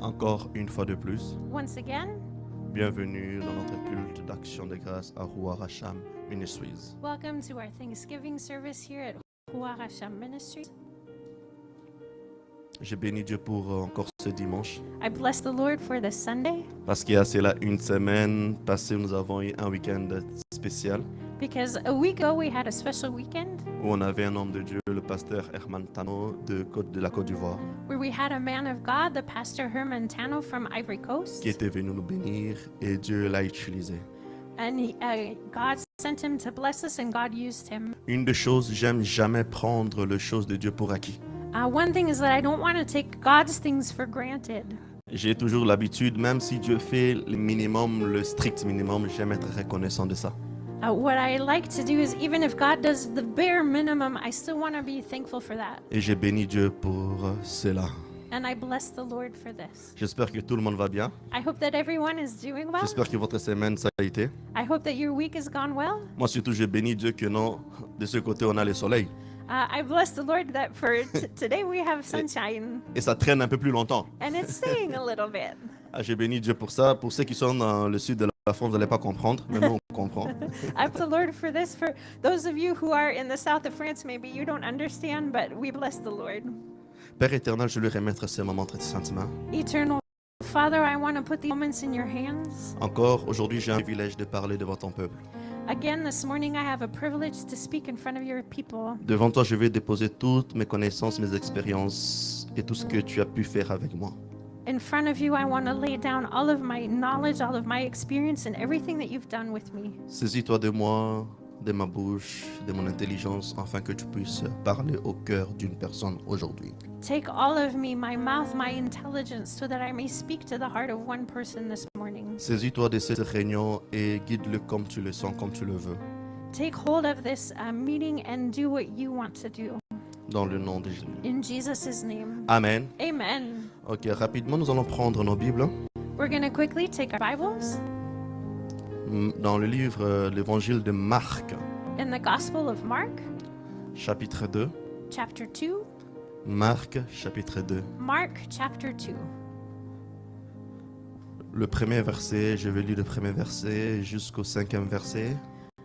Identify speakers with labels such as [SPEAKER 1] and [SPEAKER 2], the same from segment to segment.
[SPEAKER 1] Encore une fois de plus,
[SPEAKER 2] Once again,
[SPEAKER 1] bienvenue dans notre culte d'action de grâce à Ruach Hasham Ministries.
[SPEAKER 2] welcome to our Thanksgiving service here at Ruach Hasham Ministries.
[SPEAKER 1] Je bénis Dieu pour encore ce dimanche,
[SPEAKER 2] I bless the Lord for this Sunday
[SPEAKER 1] parce qu'il y a cela une semaine passée, nous avons eu un week-end spécial
[SPEAKER 2] because a week ago we had a special weekend
[SPEAKER 1] où on avait un homme de Dieu, le pasteur Herman Tano de la Côte d'Ivoire,
[SPEAKER 2] where we had a man of God, the pastor Herman Tano from Ivory Coast,
[SPEAKER 1] qui était venu nous bénir et Dieu l'a utilisé.
[SPEAKER 2] and God sent him to bless us and God used him.
[SPEAKER 1] Une des choses, j'aime jamais prendre les choses de Dieu pour acquis.
[SPEAKER 2] One thing is that I don't want to take God's things for granted.
[SPEAKER 1] J'ai toujours l'habitude, même si Dieu fait le minimum, le strict minimum, j'aime être reconnaissant de ça.
[SPEAKER 2] What I like to do is even if God does the bare minimum, I still want to be thankful for that.
[SPEAKER 1] Et j'ai béni Dieu pour cela.
[SPEAKER 2] And I bless the Lord for this.
[SPEAKER 1] J'espère que tout le monde va bien.
[SPEAKER 2] I hope that everyone is doing well.
[SPEAKER 1] J'espère que votre semaine, ça a été.
[SPEAKER 2] I hope that your week has gone well.
[SPEAKER 1] Moi surtout, j'ai béni Dieu que non, de ce côté, on a le soleil.
[SPEAKER 2] I bless the Lord that for today we have sunshine
[SPEAKER 1] Et ça traîne un peu plus longtemps.
[SPEAKER 2] and it's staying a little bit.
[SPEAKER 1] Ah, j'ai béni Dieu pour ça. Pour ceux qui sont dans le sud de la France, vous n'allez pas comprendre, mais nous, on comprend.
[SPEAKER 2] I bless the Lord for this. For those of you who are in the south of France, maybe you don't understand, but we bless the Lord.
[SPEAKER 1] Père éternel, je lui remettre ces moments très sentiments.
[SPEAKER 2] Eternal Father, I want to put the moments in your hands.
[SPEAKER 1] Encore, aujourd'hui, j'ai un privilège de parler devant ton peuple.
[SPEAKER 2] Again, this morning I have a privilege to speak in front of your people.
[SPEAKER 1] Devant toi, je vais déposer toutes mes connaissances, mes expériences et tout ce que tu as pu faire avec moi.
[SPEAKER 2] In front of you, I want to lay down all of my knowledge, all of my experience, and everything that you've done with me.
[SPEAKER 1] Saisis-toi de moi, de ma bouche, de mon intelligence, afin que tu puisses parler au cœur d'une personne aujourd'hui.
[SPEAKER 2] Take all of me, my mouth, my intelligence, so that I may speak to the heart of one person this morning.
[SPEAKER 1] Saisis-toi de cette réunion et guide-le comme tu le sens, comme tu le veux.
[SPEAKER 2] Take hold of this meeting and do what you want to do.
[SPEAKER 1] Dans le nom de Jésus.
[SPEAKER 2] In Jesus' name.
[SPEAKER 1] Amen.
[SPEAKER 2] Amen.
[SPEAKER 1] Ok, rapidement, nous allons prendre nos Bibles
[SPEAKER 2] We're going to quickly take our Bibles
[SPEAKER 1] dans le livre, l'évangile de Marc,
[SPEAKER 2] in the Gospel of Mark,
[SPEAKER 1] chapitre 2.
[SPEAKER 2] chapter 2.
[SPEAKER 1] Marc, chapitre 2.
[SPEAKER 2] Mark, chapter 2.
[SPEAKER 1] Le premier verset, je vais lire le premier verset jusqu'au 5e verset.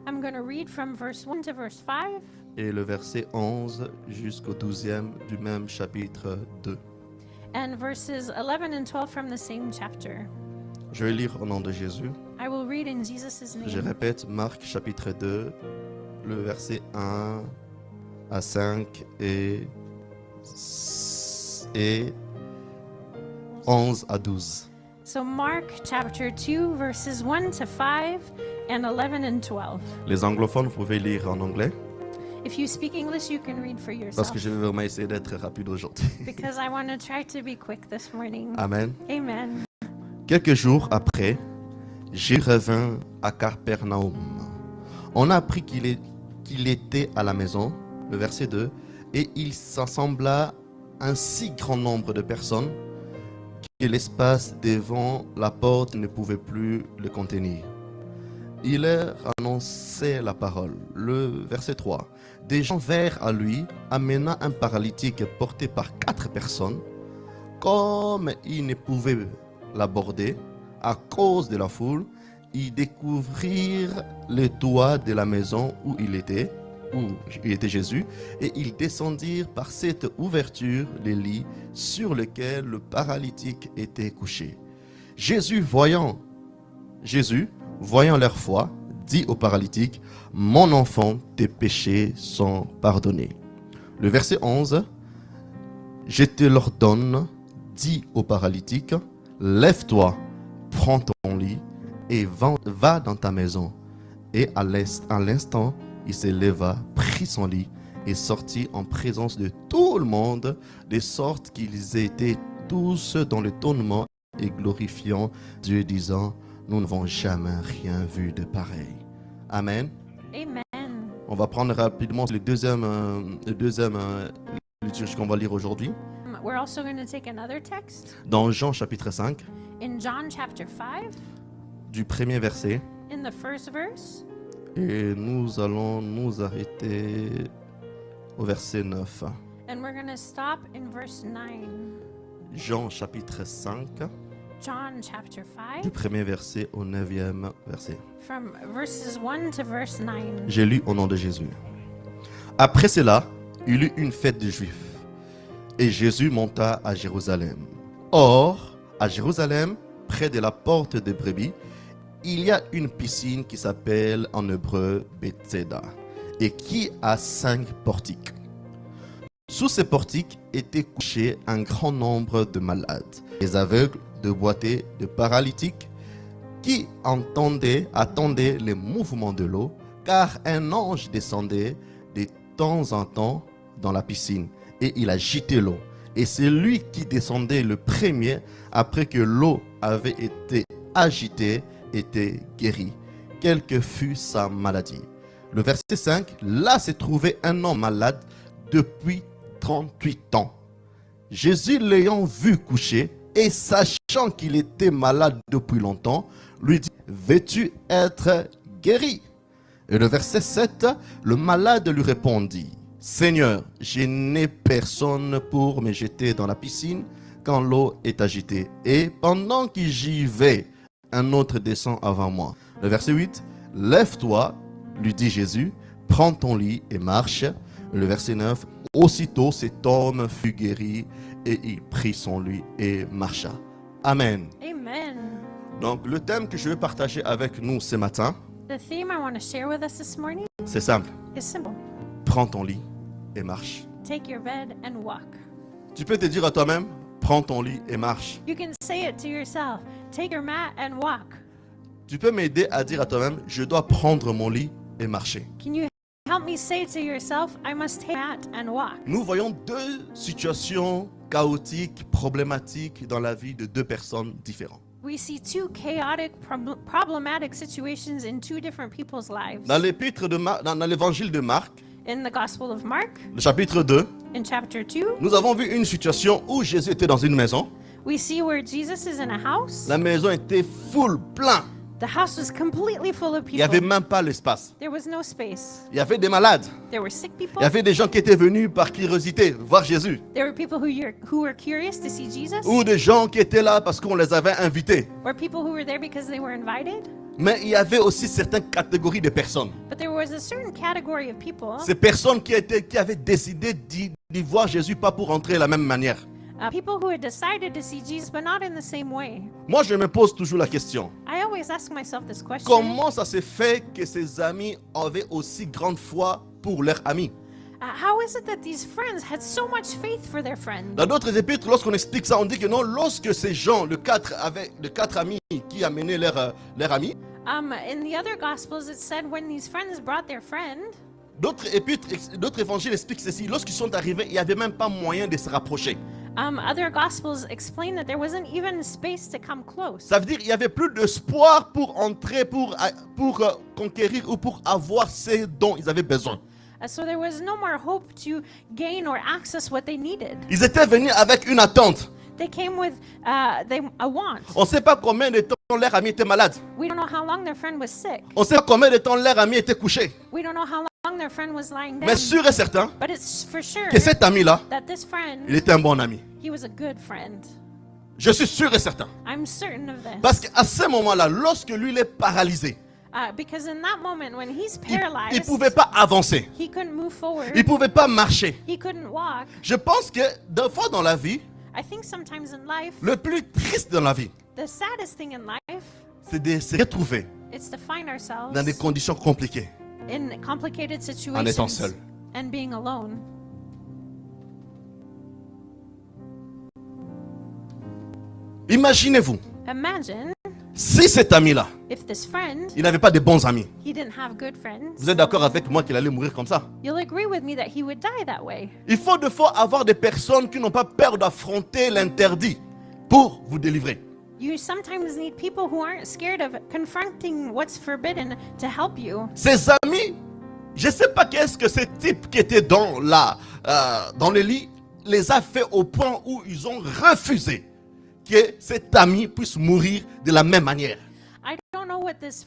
[SPEAKER 2] I'm going to read from verse 1 to verse 5.
[SPEAKER 1] Et le verset 11 jusqu'au 12e du même chapitre 2.
[SPEAKER 2] And verses 11 and 12 from the same chapter.
[SPEAKER 1] Je vais lire au nom de Jésus.
[SPEAKER 2] I will read in Jesus'
[SPEAKER 1] Je
[SPEAKER 2] name.
[SPEAKER 1] répète, Marc chapitre 2, le verset 1 à 5 et 11 à 12.
[SPEAKER 2] So Mark chapter 2 verses 1 to 5 and 11 and 12.
[SPEAKER 1] Les anglophones, vous pouvez lire en anglais
[SPEAKER 2] If you speak English, you can read for
[SPEAKER 1] parce que
[SPEAKER 2] yourself
[SPEAKER 1] je vais vraiment essayer d'être rapide aujourd'hui.
[SPEAKER 2] because I want to try to be quick this morning.
[SPEAKER 1] Amen.
[SPEAKER 2] Amen.
[SPEAKER 1] Quelques jours après, Jésus revint à Capernaum. On a appris qu'il était à la maison, le verset 2, et il s'assembla un si grand nombre de personnes que l'espace devant la porte ne pouvait plus le contenir. Il leur annonçait la parole. Le verset 3. Des gens vinrent à lui, amenant un paralytique porté par 4 personnes. Comme ils ne pouvaient l'aborder à cause de la foule, ils découvrirent le toit de la maison où il était Jésus, et ils descendirent par cette ouverture les lits sur lesquels le paralytique était couché. Jésus, voyant leur foi, dit au paralytique, « Mon enfant, tes péchés sont pardonnés. » Le verset 11, « Je te l'ordonne, dit au paralytique, « Lève-toi, prends ton lit et va dans ta maison. » Et à l'instant, il se leva, prit son lit et sortit en présence de tout le monde, de sorte qu'ils étaient tous dans l'étonnement et glorifiant Dieu, disant, nous n'avons jamais rien vu de pareil. Amen.
[SPEAKER 2] Amen.
[SPEAKER 1] On va prendre rapidement le deuxième liturgie qu'on va lire aujourd'hui.
[SPEAKER 2] We're also going to take another text
[SPEAKER 1] Dans Jean chapitre 5,
[SPEAKER 2] in John chapter 5
[SPEAKER 1] du premier verset.
[SPEAKER 2] in the first verse.
[SPEAKER 1] Et nous allons nous arrêter au verset 9.
[SPEAKER 2] And we're going to stop in verse 9.
[SPEAKER 1] Jean chapitre 5,
[SPEAKER 2] John chapter
[SPEAKER 1] du
[SPEAKER 2] 5,
[SPEAKER 1] premier verset au 9e verset.
[SPEAKER 2] from verses 1 to verse 9.
[SPEAKER 1] J'ai lu au nom de Jésus. Après cela, il eut une fête des Juifs, et Jésus monta à Jérusalem. Or, à Jérusalem, près de la porte des brebis, il y a une piscine qui s'appelle en hébreu Bethesda, et qui a 5 portiques. Sous ces portiques étaient couchés un grand nombre de malades, des aveugles, de boiteux, de paralytiques, qui attendaient les mouvements de l'eau, car un ange descendait de temps en temps dans la piscine, et il agitait l'eau. Et c'est lui qui descendait le premier, après que l'eau avait été agitée, était guéri, quelle que fût sa maladie. Le verset 5, là se trouvait un homme malade depuis 38 ans. Jésus l'ayant vu coucher, et sachant qu'il était malade depuis longtemps, lui dit, veux-tu être guéri? Et le verset 7, le malade lui répondit, Seigneur, je n'ai personne pour me jeter dans la piscine quand l'eau est agitée. Et pendant que j'y vais, un autre descend avant moi. Le verset 8, lève-toi, lui dit Jésus, prends ton lit et marche. Le verset 9, aussitôt cet homme fut guéri et il prit son lit et marcha. Amen.
[SPEAKER 2] Amen.
[SPEAKER 1] Donc le thème que je veux partager avec nous ce matin,
[SPEAKER 2] The theme I want to share with us this morning
[SPEAKER 1] c'est simple.
[SPEAKER 2] is simple.
[SPEAKER 1] Prends ton lit et marche.
[SPEAKER 2] Take your bed and walk.
[SPEAKER 1] Tu peux te dire à toi-même, prends ton lit et marche.
[SPEAKER 2] You can say it to yourself. Take your mat and walk.
[SPEAKER 1] Tu peux m'aider à dire à toi-même, je dois prendre mon lit et marcher.
[SPEAKER 2] Can you help me say to yourself, I must take my mat and walk?
[SPEAKER 1] Nous voyons 2 situations chaotiques, problématiques dans la vie de 2 personnes différentes.
[SPEAKER 2] We see 2 chaotic, problematic situations in 2 different people's lives.
[SPEAKER 1] Dans l'épître de dans l'évangile de Marc,
[SPEAKER 2] In the Gospel of Mark,
[SPEAKER 1] le chapitre 2,
[SPEAKER 2] in chapter 2,
[SPEAKER 1] nous avons vu une situation où Jésus était dans une maison.
[SPEAKER 2] we see where Jesus is in a house.
[SPEAKER 1] La maison était full, plein.
[SPEAKER 2] The house was completely full of
[SPEAKER 1] Il n'y avait
[SPEAKER 2] people.
[SPEAKER 1] même pas l'espace.
[SPEAKER 2] There was no space.
[SPEAKER 1] Il y avait des malades.
[SPEAKER 2] There were sick people.
[SPEAKER 1] Il y avait des gens qui étaient venus par curiosité voir Jésus.
[SPEAKER 2] There were people who were curious to see Jesus,
[SPEAKER 1] Ou des gens qui étaient là parce qu'on les avait invités.
[SPEAKER 2] or people who were there because they were invited.
[SPEAKER 1] Mais il y avait aussi certaines catégories de personnes.
[SPEAKER 2] But there was a certain category of people,
[SPEAKER 1] Ces personnes qui avaient décidé d'y voir Jésus pas pour entrer de la même manière.
[SPEAKER 2] people who had decided to see Jesus, but not in the same way.
[SPEAKER 1] Moi, je me pose toujours la question.
[SPEAKER 2] I always ask myself this question.
[SPEAKER 1] Comment ça s'est fait que ces amis avaient aussi grande foi pour leurs amis?
[SPEAKER 2] How is it that these friends had so much faith for their friend?
[SPEAKER 1] Dans d'autres épîtres, lorsqu'on explique ça, on dit que non, lorsque ces gens, les quatre amis qui amenaient leur ami,
[SPEAKER 2] In the other Gospels, it said when these friends brought their friend,
[SPEAKER 1] d'autres épîtres, d'autres évangiles expliquent ceci. Lorsqu'ils sont arrivés, il n'y avait même pas moyen de se rapprocher.
[SPEAKER 2] other Gospels explain that there wasn't even space to come close.
[SPEAKER 1] Ça veut dire qu'il n'y avait plus d'espoir pour entrer, pour conquérir ou pour avoir ce dont ils avaient besoin.
[SPEAKER 2] So there was no more hope to gain or access what they needed.
[SPEAKER 1] Ils étaient venus avec une attente.
[SPEAKER 2] They came with a want.
[SPEAKER 1] On ne sait pas combien de temps leur ami était malade.
[SPEAKER 2] We don't know how long their friend was sick.
[SPEAKER 1] On ne sait pas combien de temps leur ami était couché.
[SPEAKER 2] We don't know how long their friend was lying down.
[SPEAKER 1] Mais sûr et certain
[SPEAKER 2] But it's for sure
[SPEAKER 1] que cet ami-là,
[SPEAKER 2] that this friend,
[SPEAKER 1] il était un bon ami.
[SPEAKER 2] he was a good friend.
[SPEAKER 1] Je suis sûr et certain.
[SPEAKER 2] I'm certain of this.
[SPEAKER 1] Parce qu'à ce moment-là, lorsque lui il est paralysé,
[SPEAKER 2] Because in that moment when he's
[SPEAKER 1] il ne
[SPEAKER 2] paralyzed,
[SPEAKER 1] pouvait pas avancer.
[SPEAKER 2] he couldn't move forward.
[SPEAKER 1] Il ne pouvait pas marcher.
[SPEAKER 2] He couldn't walk.
[SPEAKER 1] Je pense que des fois dans la vie,
[SPEAKER 2] I think sometimes in life,
[SPEAKER 1] le plus triste dans la vie,
[SPEAKER 2] the saddest thing in life,
[SPEAKER 1] c'est de se retrouver
[SPEAKER 2] it's to find ourselves
[SPEAKER 1] dans des conditions compliquées.
[SPEAKER 2] in complicated
[SPEAKER 1] En étant
[SPEAKER 2] situations
[SPEAKER 1] seul.
[SPEAKER 2] and being alone.
[SPEAKER 1] Imaginez-vous,
[SPEAKER 2] Imagine
[SPEAKER 1] si cet ami-là,
[SPEAKER 2] if this friend,
[SPEAKER 1] il n'avait pas de bons amis.
[SPEAKER 2] he didn't have good friends.
[SPEAKER 1] Vous êtes d'accord avec moi qu'il allait mourir comme ça?
[SPEAKER 2] You'll agree with me that he would die that way.
[SPEAKER 1] Il faut des fois avoir des personnes qui n'ont pas peur d'affronter l'interdit pour vous délivrer.
[SPEAKER 2] You sometimes need people who aren't scared of confronting what's forbidden to help you.
[SPEAKER 1] Ses amis, je ne sais pas qu'est-ce que ce type qui était dans le lit les a fait au point où ils ont refusé que cet ami puisse mourir de la même manière.
[SPEAKER 2] I don't know what this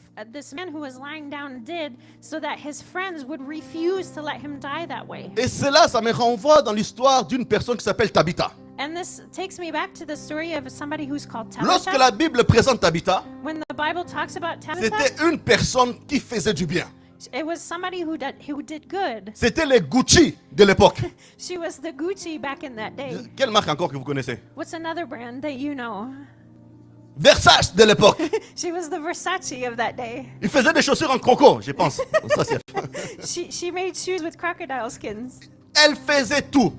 [SPEAKER 2] man who was lying down did so that his friends would refuse to let him die that way.
[SPEAKER 1] Et cela, ça me renvoie dans l'histoire d'une personne qui s'appelle Tabitha.
[SPEAKER 2] And this takes me back to the story of somebody who's called
[SPEAKER 1] Lorsque
[SPEAKER 2] Tabitha.
[SPEAKER 1] la Bible présente Tabitha,
[SPEAKER 2] When the Bible talks about Tabitha,
[SPEAKER 1] c'était une personne qui faisait du bien.
[SPEAKER 2] it was somebody who did good.
[SPEAKER 1] C'était les Gucci de l'époque.
[SPEAKER 2] She was the Gucci back in that day.
[SPEAKER 1] Quelle marque encore que vous connaissez?
[SPEAKER 2] What's another brand that you know?
[SPEAKER 1] Versace de l'époque.
[SPEAKER 2] She was the Versace of that day.
[SPEAKER 1] Il faisait des chaussures en croco, je pense. Ça, c'est...
[SPEAKER 2] She made shoes with crocodile skins.
[SPEAKER 1] Elle faisait tout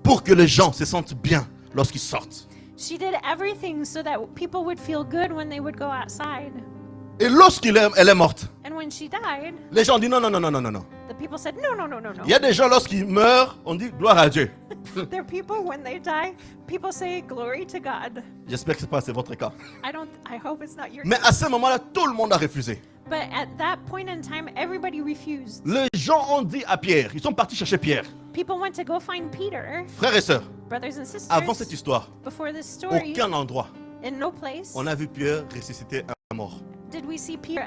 [SPEAKER 1] pour que les gens se sentent bien lorsqu'ils sortent.
[SPEAKER 2] She did everything so that people would feel good when they would go outside.
[SPEAKER 1] Et lorsqu'elle est morte,
[SPEAKER 2] And when she died,
[SPEAKER 1] les gens disent non, non, non, non, non, non, non.
[SPEAKER 2] the people said, no, no, no, no, no.
[SPEAKER 1] Il y a des gens, lorsqu'ils meurent, on dit gloire à Dieu.
[SPEAKER 2] There are people, when they die, people say, glory to God.
[SPEAKER 1] J'espère que c'est votre cas.
[SPEAKER 2] I hope it's not your
[SPEAKER 1] Mais à ce moment-là, tout le monde a refusé.
[SPEAKER 2] But at that point in time, everybody refused.
[SPEAKER 1] Les gens ont dit à Pierre, ils sont partis chercher Pierre.
[SPEAKER 2] People went to go find Peter,
[SPEAKER 1] Frères et sœurs,
[SPEAKER 2] brothers and sisters,
[SPEAKER 1] avant cette histoire,
[SPEAKER 2] before this story,
[SPEAKER 1] aucun endroit,
[SPEAKER 2] in no place,
[SPEAKER 1] on a vu Pierre ressusciter un mort.
[SPEAKER 2] did we see Peter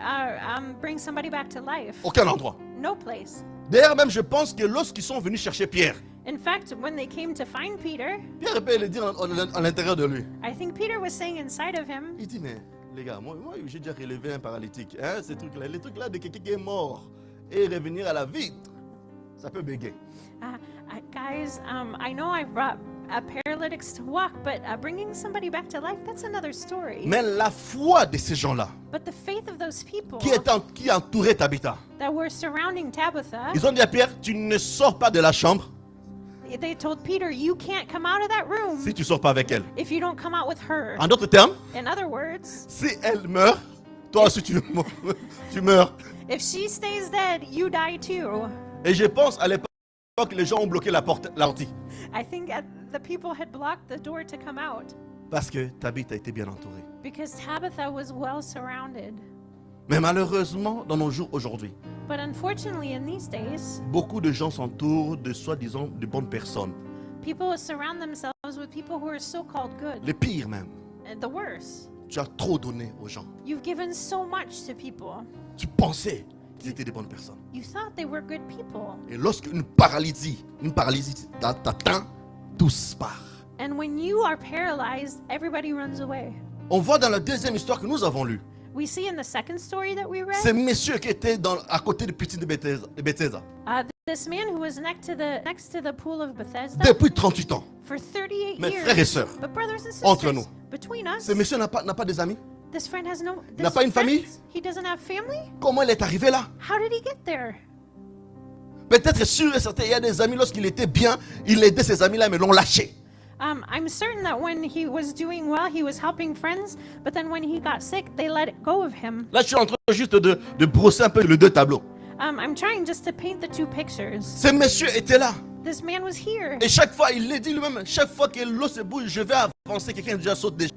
[SPEAKER 2] bring somebody back to life.
[SPEAKER 1] Aucun endroit.
[SPEAKER 2] No place.
[SPEAKER 1] D'ailleurs, même je pense que lorsqu'ils sont venus chercher Pierre,
[SPEAKER 2] In fact, when they came to find Peter,
[SPEAKER 1] Pierre peut le dire à l'intérieur de lui.
[SPEAKER 2] I think Peter was saying inside of him,
[SPEAKER 1] Il dit, mais les gars, moi j'ai déjà relevé un paralytique. Hein, ces trucs-là, les trucs-là de quelqu'un qui est mort et revenir à la vie, ça peut bégayer.
[SPEAKER 2] guys, I know I've brought paralytics to walk, but bringing somebody back to life, that's another story.
[SPEAKER 1] Mais la foi de ces gens-là,
[SPEAKER 2] But the faith of those people
[SPEAKER 1] qui entourait Tabitha,
[SPEAKER 2] that were surrounding Tabitha,
[SPEAKER 1] ils ont dit à Pierre, tu ne sors pas de la chambre
[SPEAKER 2] they told Peter, you can't come out of that room
[SPEAKER 1] si tu ne sors pas avec elle.
[SPEAKER 2] if you don't come out with her.
[SPEAKER 1] En d'autres termes,
[SPEAKER 2] In other words,
[SPEAKER 1] si elle meurt, toi aussi tu meurs.
[SPEAKER 2] if she stays dead, you die too.
[SPEAKER 1] Et je pense à l'époque, les gens ont bloqué la sortie.
[SPEAKER 2] I think the people had blocked the door to come out
[SPEAKER 1] Parce que Tabitha était bien entourée.
[SPEAKER 2] because Tabitha was well surrounded.
[SPEAKER 1] Mais malheureusement, dans nos jours aujourd'hui,
[SPEAKER 2] But unfortunately, in these days,
[SPEAKER 1] beaucoup de gens s'entourent de soi-disant de bonnes personnes.
[SPEAKER 2] people surround themselves with people who are so-called good.
[SPEAKER 1] Les pires même.
[SPEAKER 2] And the worst,
[SPEAKER 1] Tu as trop donné aux gens.
[SPEAKER 2] you've given so much to people.
[SPEAKER 1] Tu pensais qu'ils étaient des bonnes personnes.
[SPEAKER 2] You thought they were good people.
[SPEAKER 1] Et lorsqu'une paralysie t'atteint, tous part.
[SPEAKER 2] And when you are paralyzed, everybody runs away.
[SPEAKER 1] On voit dans la deuxième histoire que nous avons lue,
[SPEAKER 2] We see in the second story that we
[SPEAKER 1] ces
[SPEAKER 2] read,
[SPEAKER 1] messieurs qui étaient à côté de piscine de Bethesda
[SPEAKER 2] this man who was next to the pool of Bethesda
[SPEAKER 1] depuis 38 ans.
[SPEAKER 2] for 38
[SPEAKER 1] Mes
[SPEAKER 2] years.
[SPEAKER 1] frères et sœurs,
[SPEAKER 2] But brothers and
[SPEAKER 1] entre
[SPEAKER 2] sisters,
[SPEAKER 1] nous,
[SPEAKER 2] between us,
[SPEAKER 1] ce monsieur n'a pas des amis.
[SPEAKER 2] this friend has no.
[SPEAKER 1] n'a
[SPEAKER 2] this
[SPEAKER 1] pas une famille?
[SPEAKER 2] friend, He doesn't have family.
[SPEAKER 1] Comment il est arrivé là?
[SPEAKER 2] How did he get there?
[SPEAKER 1] Peut-être sûr et certain, il y a des amis, lorsqu'il était bien, il aidait ses amis-là, mais l'ont lâché.
[SPEAKER 2] I'm certain that when he was doing well, he was helping friends. But then when he got sick, they let go of him.
[SPEAKER 1] Là, je suis en train juste de brosser un peu les deux tableaux.
[SPEAKER 2] I'm trying just to paint the two pictures.
[SPEAKER 1] Ce monsieur était là.
[SPEAKER 2] This man was here.
[SPEAKER 1] Et chaque fois, il l'a dit lui-même, chaque fois que l'eau se bouge, je vais avancer, quelqu'un déjà saute déjà.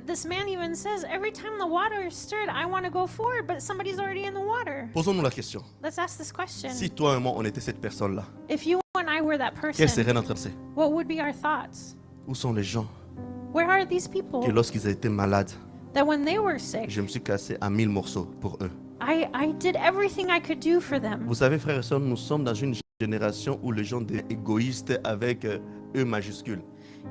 [SPEAKER 2] This man even says, every time the water is stirred, I want to go forward, but somebody's already in the water.
[SPEAKER 1] Posons-nous la question.
[SPEAKER 2] Let's ask this question.
[SPEAKER 1] Si toi et moi, on était cette personne-là,
[SPEAKER 2] If you and I were that
[SPEAKER 1] quel
[SPEAKER 2] person,
[SPEAKER 1] serait notre pensée?
[SPEAKER 2] what would be our thoughts?
[SPEAKER 1] Où sont les gens
[SPEAKER 2] Where are these people
[SPEAKER 1] que lorsqu'ils étaient malades,
[SPEAKER 2] that when they were sick,
[SPEAKER 1] je me suis cassé à 1000 morceaux pour eux?
[SPEAKER 2] I did everything I could do for them?
[SPEAKER 1] Vous savez, frères et sœurs, nous sommes dans une génération où les gens sont égoïstes avec E majuscule.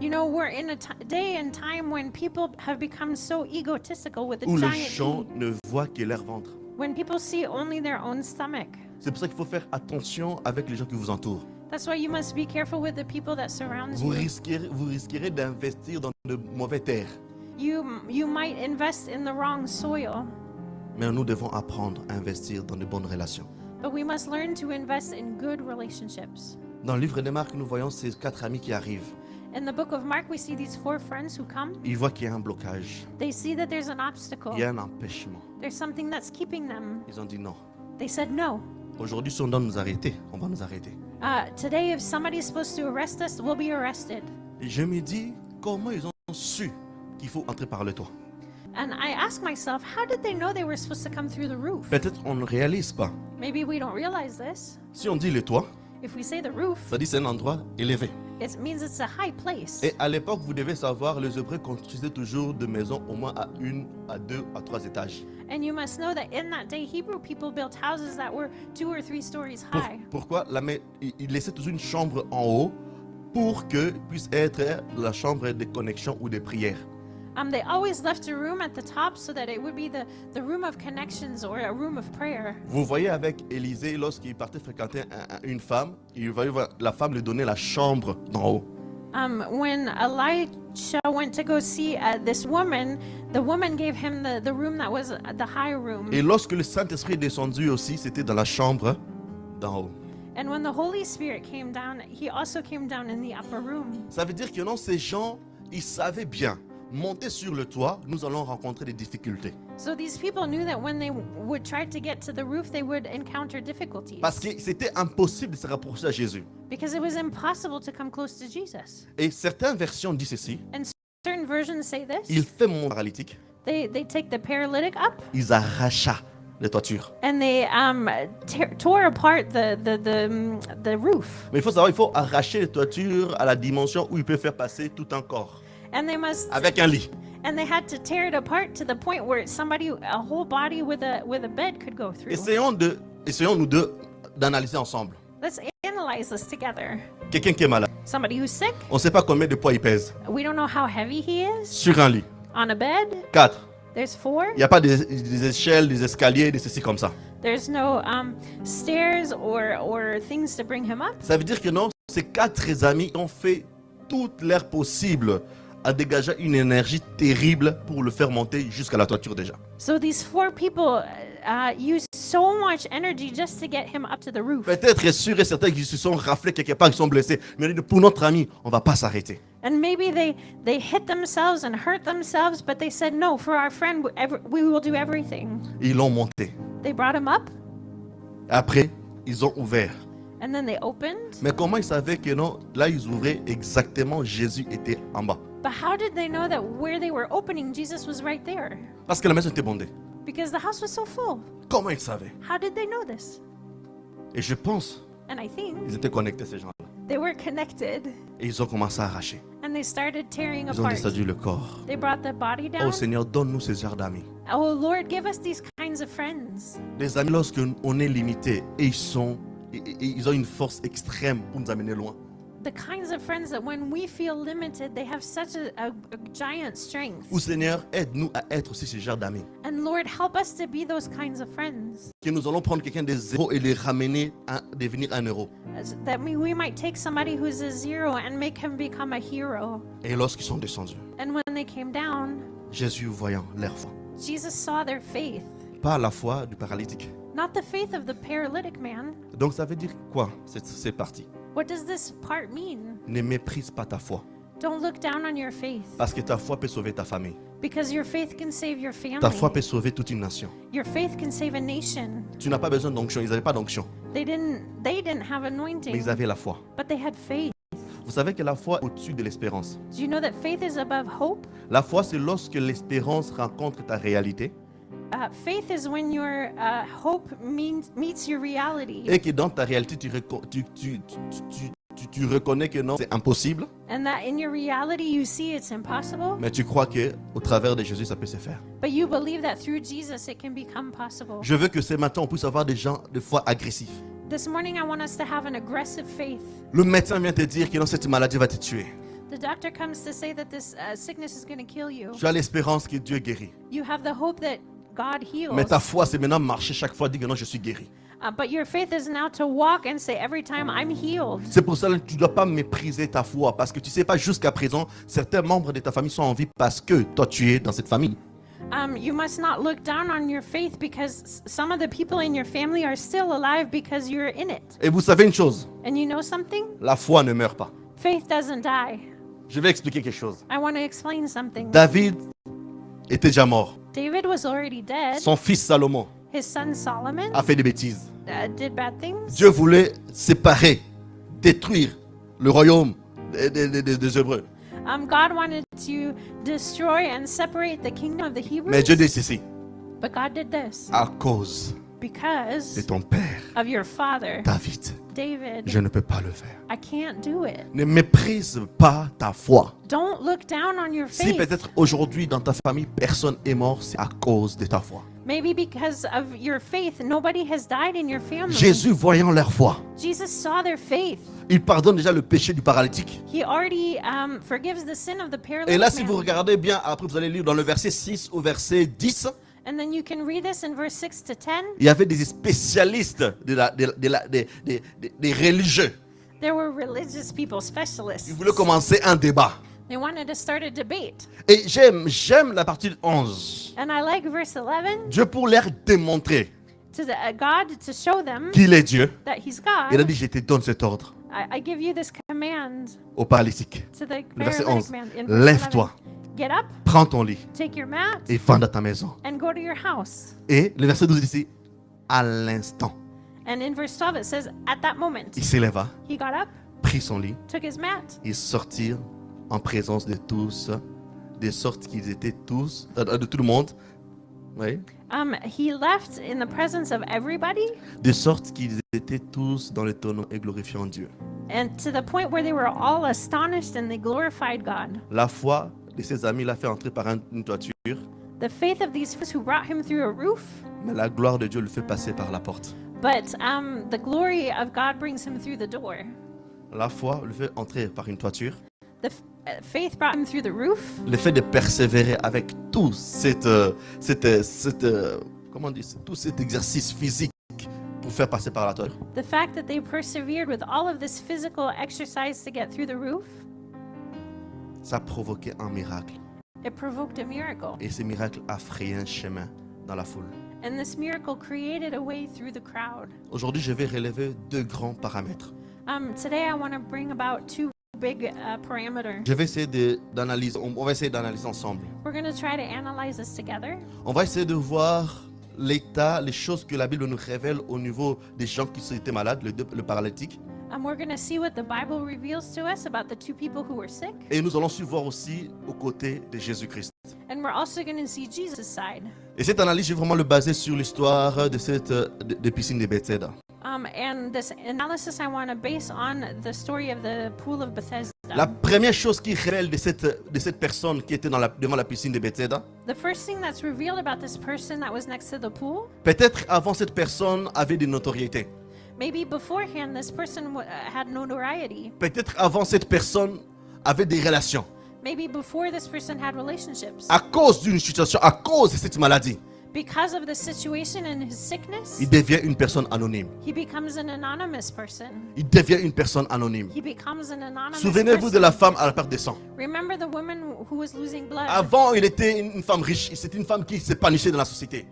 [SPEAKER 2] You know, we're in a day and time when people have become so egotistical with a
[SPEAKER 1] Où les
[SPEAKER 2] giant
[SPEAKER 1] gens
[SPEAKER 2] E.
[SPEAKER 1] ne voient que leur ventre.
[SPEAKER 2] When people see only their own stomach.
[SPEAKER 1] C'est pour ça qu'il faut faire attention avec les gens qui vous entourent.
[SPEAKER 2] That's why you must be careful with the people that surround
[SPEAKER 1] Vous
[SPEAKER 2] you.
[SPEAKER 1] risquerez d'investir dans de mauvaises terres.
[SPEAKER 2] You might invest in the wrong soil,
[SPEAKER 1] Mais nous devons apprendre à investir dans de bonnes relations.
[SPEAKER 2] but we must learn to invest in good relationships.
[SPEAKER 1] Dans le livre des Marques, nous voyons ces 4 amis qui arrivent.
[SPEAKER 2] In the book of Mark, we see these 4 friends who come.
[SPEAKER 1] Ils voient qu'il y a un blocage,
[SPEAKER 2] They see that there's an obstacle.
[SPEAKER 1] il y a un empêchement.
[SPEAKER 2] There's something that's keeping them.
[SPEAKER 1] Ils ont dit non.
[SPEAKER 2] They said no.
[SPEAKER 1] Aujourd'hui, si on doit nous arrêter, on va nous arrêter.
[SPEAKER 2] Today, if somebody's supposed to arrest us, we'll be arrested.
[SPEAKER 1] Et je me dis, comment ils ont su qu'il faut entrer par le toit?
[SPEAKER 2] And I ask myself, how did they know they were supposed to come through the roof?
[SPEAKER 1] Peut-être on ne réalise pas.
[SPEAKER 2] Maybe we don't realize this.
[SPEAKER 1] Si on dit le toit,
[SPEAKER 2] If we say the roof,
[SPEAKER 1] ça dit c'est un endroit élevé.
[SPEAKER 2] it means it's a high place.
[SPEAKER 1] Et à l'époque, vous devez savoir, les Hébreux construisaient toujours des maisons au moins à 1, à 2, à 3 étages.
[SPEAKER 2] And you must know that in that day, Hebrew people built houses that were 2 or 3 stories high.
[SPEAKER 1] Pourquoi ils laissaient toujours une chambre en haut pour que puisse être la chambre des connexions ou des prières.
[SPEAKER 2] They always left a room at the top so that it would be the room of connections or a room of prayer.
[SPEAKER 1] Vous voyez avec Élisée, lorsqu'il partait fréquenter une femme, la femme lui donnait la chambre d'en haut.
[SPEAKER 2] When Elisha went to go see this woman, the woman gave him the room that was the high room.
[SPEAKER 1] Et lorsque le Saint-Esprit est descendu aussi, c'était dans la chambre d'en haut.
[SPEAKER 2] And when the Holy Spirit came down, he also came down in the upper room.
[SPEAKER 1] Ça veut dire que non, ces gens, ils savaient bien, monter sur le toit, nous allons rencontrer des difficultés.
[SPEAKER 2] So these people knew that when they would try to get to the roof, they would encounter difficulties.
[SPEAKER 1] Parce que c'était impossible de se rapprocher à Jésus.
[SPEAKER 2] Because it was impossible to come close to Jesus.
[SPEAKER 1] Et certaines versions disent ceci,
[SPEAKER 2] And certain versions say this.
[SPEAKER 1] il fait mon paralytique,
[SPEAKER 2] They take the paralytic up
[SPEAKER 1] ils arracha les toitures.
[SPEAKER 2] and they tore apart the roof.
[SPEAKER 1] Mais il faut savoir, il faut arracher les toitures à la dimension où il peut faire passer tout un corps,
[SPEAKER 2] And they must
[SPEAKER 1] avec un lit.
[SPEAKER 2] and they had to tear it apart to the point where a whole body with a bed could go through.
[SPEAKER 1] Essayons nous deux d'analyser ensemble.
[SPEAKER 2] Let's analyze this together.
[SPEAKER 1] Quelqu'un qui est malade,
[SPEAKER 2] Somebody who's sick,
[SPEAKER 1] on ne sait pas combien de poids il pèse,
[SPEAKER 2] we don't know how heavy he is.
[SPEAKER 1] sur un lit.
[SPEAKER 2] On a bed,
[SPEAKER 1] 4.
[SPEAKER 2] there's 4.
[SPEAKER 1] Il n'y a pas des échelles, des escaliers, des ceci comme ça.
[SPEAKER 2] There's no stairs or things to bring him up.
[SPEAKER 1] Ça veut dire que non, ces 4 amis ont fait toute l'air possible à dégager une énergie terrible pour le faire monter jusqu'à la toiture déjà.
[SPEAKER 2] So these 4 people used so much energy just to get him up to the roof.
[SPEAKER 1] Peut-être sûr et certain qu'ils se sont raflés quelque part, qu'ils sont blessés. Mais pour notre ami, on ne va pas s'arrêter.
[SPEAKER 2] And maybe they hit themselves and hurt themselves, but they said, no, for our friend, we will do everything.
[SPEAKER 1] Ils l'ont monté.
[SPEAKER 2] They brought him up,
[SPEAKER 1] Après, ils ont ouvert.
[SPEAKER 2] and then they opened.
[SPEAKER 1] Mais comment ils savaient que non, là ils ouvraient exactement, Jésus était en bas?
[SPEAKER 2] But how did they know that where they were opening, Jesus was right there?
[SPEAKER 1] Parce que la maison était bondée.
[SPEAKER 2] Because the house was so full.
[SPEAKER 1] Comment ils savaient?
[SPEAKER 2] How did they know this?
[SPEAKER 1] Et je pense,
[SPEAKER 2] And I think
[SPEAKER 1] ils étaient connectés ces gens-là.
[SPEAKER 2] they were connected,
[SPEAKER 1] Et ils ont commencé à arracher.
[SPEAKER 2] and they started tearing
[SPEAKER 1] Ils ont
[SPEAKER 2] apart.
[SPEAKER 1] descendu le corps.
[SPEAKER 2] They brought the body
[SPEAKER 1] Oh
[SPEAKER 2] down.
[SPEAKER 1] Seigneur, donne-nous ces genres d'amis.
[SPEAKER 2] Oh Lord, give us these kinds of friends.
[SPEAKER 1] Des amis lorsque on est limité et ils ont une force extrême pour nous amener loin.
[SPEAKER 2] The kinds of friends that when we feel limited, they have such a giant strength.
[SPEAKER 1] Ou Seigneur, aide-nous à être aussi ces genres d'amis.
[SPEAKER 2] And Lord, help us to be those kinds of friends.
[SPEAKER 1] Que nous allons prendre quelqu'un de zéro et les ramener à devenir un héros.
[SPEAKER 2] That we might take somebody who's a zero and make him become a hero.
[SPEAKER 1] Et lorsqu'ils sont descendus,
[SPEAKER 2] And when they came down,
[SPEAKER 1] Jésus voyant leur foi.
[SPEAKER 2] Jesus saw their faith,
[SPEAKER 1] Pas la foi du paralytique.
[SPEAKER 2] not the faith of the paralytic man.
[SPEAKER 1] Donc ça veut dire quoi, cette partie?
[SPEAKER 2] What does this part mean?
[SPEAKER 1] Ne méprise pas ta foi.
[SPEAKER 2] Don't look down on your faith,
[SPEAKER 1] Parce que ta foi peut sauver ta famille.
[SPEAKER 2] because your faith can save your
[SPEAKER 1] Ta foi peut
[SPEAKER 2] family.
[SPEAKER 1] sauver toute une nation.
[SPEAKER 2] Your faith can save a nation.
[SPEAKER 1] Tu n'as pas besoin d'onction. Ils n'avaient pas d'onction.
[SPEAKER 2] They didn't have
[SPEAKER 1] Mais
[SPEAKER 2] anointing,
[SPEAKER 1] ils avaient la foi.
[SPEAKER 2] but they had faith.
[SPEAKER 1] Vous savez que la foi est au-dessus de l'espérance.
[SPEAKER 2] Do you know that faith is above hope?
[SPEAKER 1] La foi, c'est lorsque l'espérance rencontre ta réalité
[SPEAKER 2] Faith is when your hope meets your reality,
[SPEAKER 1] et que dans ta réalité, tu reconnais que non, c'est impossible,
[SPEAKER 2] and that in your reality you see it's impossible,
[SPEAKER 1] mais tu crois que au travers de Jésus, ça peut se faire.
[SPEAKER 2] but you believe that through Jesus it can become possible.
[SPEAKER 1] Je veux que ce matin, on puisse avoir des gens de foi agressifs.
[SPEAKER 2] This morning I want us to have an aggressive faith.
[SPEAKER 1] Le médecin vient te dire que non, cette maladie va te tuer.
[SPEAKER 2] The doctor comes to say that this sickness is going to kill you.
[SPEAKER 1] Tu as l'espérance que Dieu guérit.
[SPEAKER 2] You have the hope that God heals.
[SPEAKER 1] Mais ta foi, c'est maintenant marcher chaque fois, dire que non, je suis guéri.
[SPEAKER 2] But your faith is now to walk and say every time I'm healed.
[SPEAKER 1] C'est pour ça que tu ne dois pas mépriser ta foi. Parce que tu ne sais pas, jusqu'à présent, certains membres de ta famille sont en vie parce que toi, tu es dans cette famille.
[SPEAKER 2] You must not look down on your faith because some of the people in your family are still alive because you're in it.
[SPEAKER 1] Et vous savez une chose,
[SPEAKER 2] And you know something?
[SPEAKER 1] la foi ne meurt pas.
[SPEAKER 2] Faith doesn't die.
[SPEAKER 1] Je vais expliquer quelque chose.
[SPEAKER 2] I want to explain something.
[SPEAKER 1] David était déjà mort.
[SPEAKER 2] David was already dead.
[SPEAKER 1] Son fils Salomon
[SPEAKER 2] His son Solomon
[SPEAKER 1] a fait des bêtises.
[SPEAKER 2] did bad things.
[SPEAKER 1] Dieu voulait séparer, détruire le royaume des Hébreux.
[SPEAKER 2] God wanted to destroy and separate the kingdom of the Hebrews.
[SPEAKER 1] Mais Dieu dit ceci,
[SPEAKER 2] But God did this
[SPEAKER 1] à cause
[SPEAKER 2] because
[SPEAKER 1] de ton père,
[SPEAKER 2] of your father,
[SPEAKER 1] David.
[SPEAKER 2] David,
[SPEAKER 1] je ne peux pas le faire.
[SPEAKER 2] I can't do it.
[SPEAKER 1] Ne méprise pas ta foi.
[SPEAKER 2] Don't look down on your
[SPEAKER 1] Si
[SPEAKER 2] faith.
[SPEAKER 1] peut-être aujourd'hui dans ta famille, personne est mort, c'est à cause de ta foi.
[SPEAKER 2] Maybe because of your faith, nobody has died in your family.
[SPEAKER 1] Jésus, voyant leur foi,
[SPEAKER 2] Jesus saw their faith.
[SPEAKER 1] il pardonne déjà le péché du paralytique.
[SPEAKER 2] He already forgives the sin of the
[SPEAKER 1] Et là,
[SPEAKER 2] paralytic
[SPEAKER 1] si vous
[SPEAKER 2] man.
[SPEAKER 1] regardez bien, après vous allez lire dans le verset 6 au verset 10,
[SPEAKER 2] And then you can read this in verse 6 to 10.
[SPEAKER 1] il y avait des spécialistes des religieux.
[SPEAKER 2] There were religious people, specialists.
[SPEAKER 1] Ils voulaient commencer un débat.
[SPEAKER 2] They wanted to start a debate.
[SPEAKER 1] Et j'aime la partie 11.
[SPEAKER 2] And I like verse 11.
[SPEAKER 1] Dieu pour leur démontrer
[SPEAKER 2] To God, to show them
[SPEAKER 1] qu'il est Dieu,
[SPEAKER 2] that he's
[SPEAKER 1] il a
[SPEAKER 2] God,
[SPEAKER 1] dit, je te donne cet ordre
[SPEAKER 2] I give you this command
[SPEAKER 1] au paralytique.
[SPEAKER 2] to the
[SPEAKER 1] Le verset
[SPEAKER 2] paralytic
[SPEAKER 1] 11.
[SPEAKER 2] man. In verse
[SPEAKER 1] Lève-toi,
[SPEAKER 2] 11. Get up,
[SPEAKER 1] prends ton lit
[SPEAKER 2] take your mat,
[SPEAKER 1] et va dans ta maison.
[SPEAKER 2] and go to your house.
[SPEAKER 1] Et le verset 12 dit, à l'instant,
[SPEAKER 2] And in verse 12 it says, at that moment,
[SPEAKER 1] il s'éleva,
[SPEAKER 2] he got up,
[SPEAKER 1] prit son lit
[SPEAKER 2] took his mat,
[SPEAKER 1] et sortirent en présence de tous, de sorte qu'ils étaient tous, de tout le monde, oui,
[SPEAKER 2] he left in the presence of everybody,
[SPEAKER 1] de sorte qu'ils étaient tous dans l'étonnement et glorifiant Dieu.
[SPEAKER 2] and to the point where they were all astonished and they glorified God.
[SPEAKER 1] La foi de ses amis l'a fait entrer par une toiture,
[SPEAKER 2] The faith of these friends who brought him through a roof,
[SPEAKER 1] mais la gloire de Dieu le fait passer par la porte.
[SPEAKER 2] but the glory of God brings him through the door.
[SPEAKER 1] La foi le fait entrer par une toiture.
[SPEAKER 2] Faith brought him through the roof.
[SPEAKER 1] Le fait de persévérer avec tout comment on dit, tout cet exercice physique pour faire passer par la toiture.
[SPEAKER 2] The fact that they persevered with all of this physical exercise to get through the roof,
[SPEAKER 1] Ça a provoqué un miracle.
[SPEAKER 2] it provoked a miracle.
[SPEAKER 1] Et ce miracle a frayé un chemin dans la foule.
[SPEAKER 2] And this miracle created a way through the crowd.
[SPEAKER 1] Aujourd'hui, je vais relever deux grands paramètres.
[SPEAKER 2] Today I want to bring about two big parameters.
[SPEAKER 1] Je vais essayer d'analyser, on va essayer d'analyser ensemble.
[SPEAKER 2] We're going to try to analyze this together.
[SPEAKER 1] On va essayer de voir l'état, les choses que la Bible nous révèle au niveau des gens qui étaient malades, le paralytique.
[SPEAKER 2] We're going to see what the Bible reveals to us about the two people who were sick.
[SPEAKER 1] Et nous allons suivre aussi aux côtés de Jésus-Christ.
[SPEAKER 2] And we're also going to see Jesus' side.
[SPEAKER 1] Et cette analyse, je vais vraiment le baser sur l'histoire de cette de piscine de Bethesda.
[SPEAKER 2] And this analysis I want to base on the story of the pool of Bethesda.
[SPEAKER 1] La première chose qui révèle de cette personne qui était devant la piscine de Bethesda,
[SPEAKER 2] The first thing that's revealed about this person that was next to the pool,
[SPEAKER 1] peut-être avant cette personne avait des notoriétés.
[SPEAKER 2] maybe beforehand this person had notoriety.
[SPEAKER 1] Peut-être avant cette personne avait des relations.
[SPEAKER 2] Maybe before this person had relationships.
[SPEAKER 1] À cause d'une situation, à cause de cette maladie,
[SPEAKER 2] Because of the situation and his sickness,
[SPEAKER 1] il devient une personne anonyme.
[SPEAKER 2] he becomes an anonymous person.
[SPEAKER 1] Il devient une personne anonyme.
[SPEAKER 2] He becomes an anonymous
[SPEAKER 1] Souvenez-vous de
[SPEAKER 2] person.
[SPEAKER 1] la femme à la perte de sang.
[SPEAKER 2] Remember the woman who was losing blood.
[SPEAKER 1] Avant, il était une femme riche. C'était une femme qui s'épanouissait dans la société.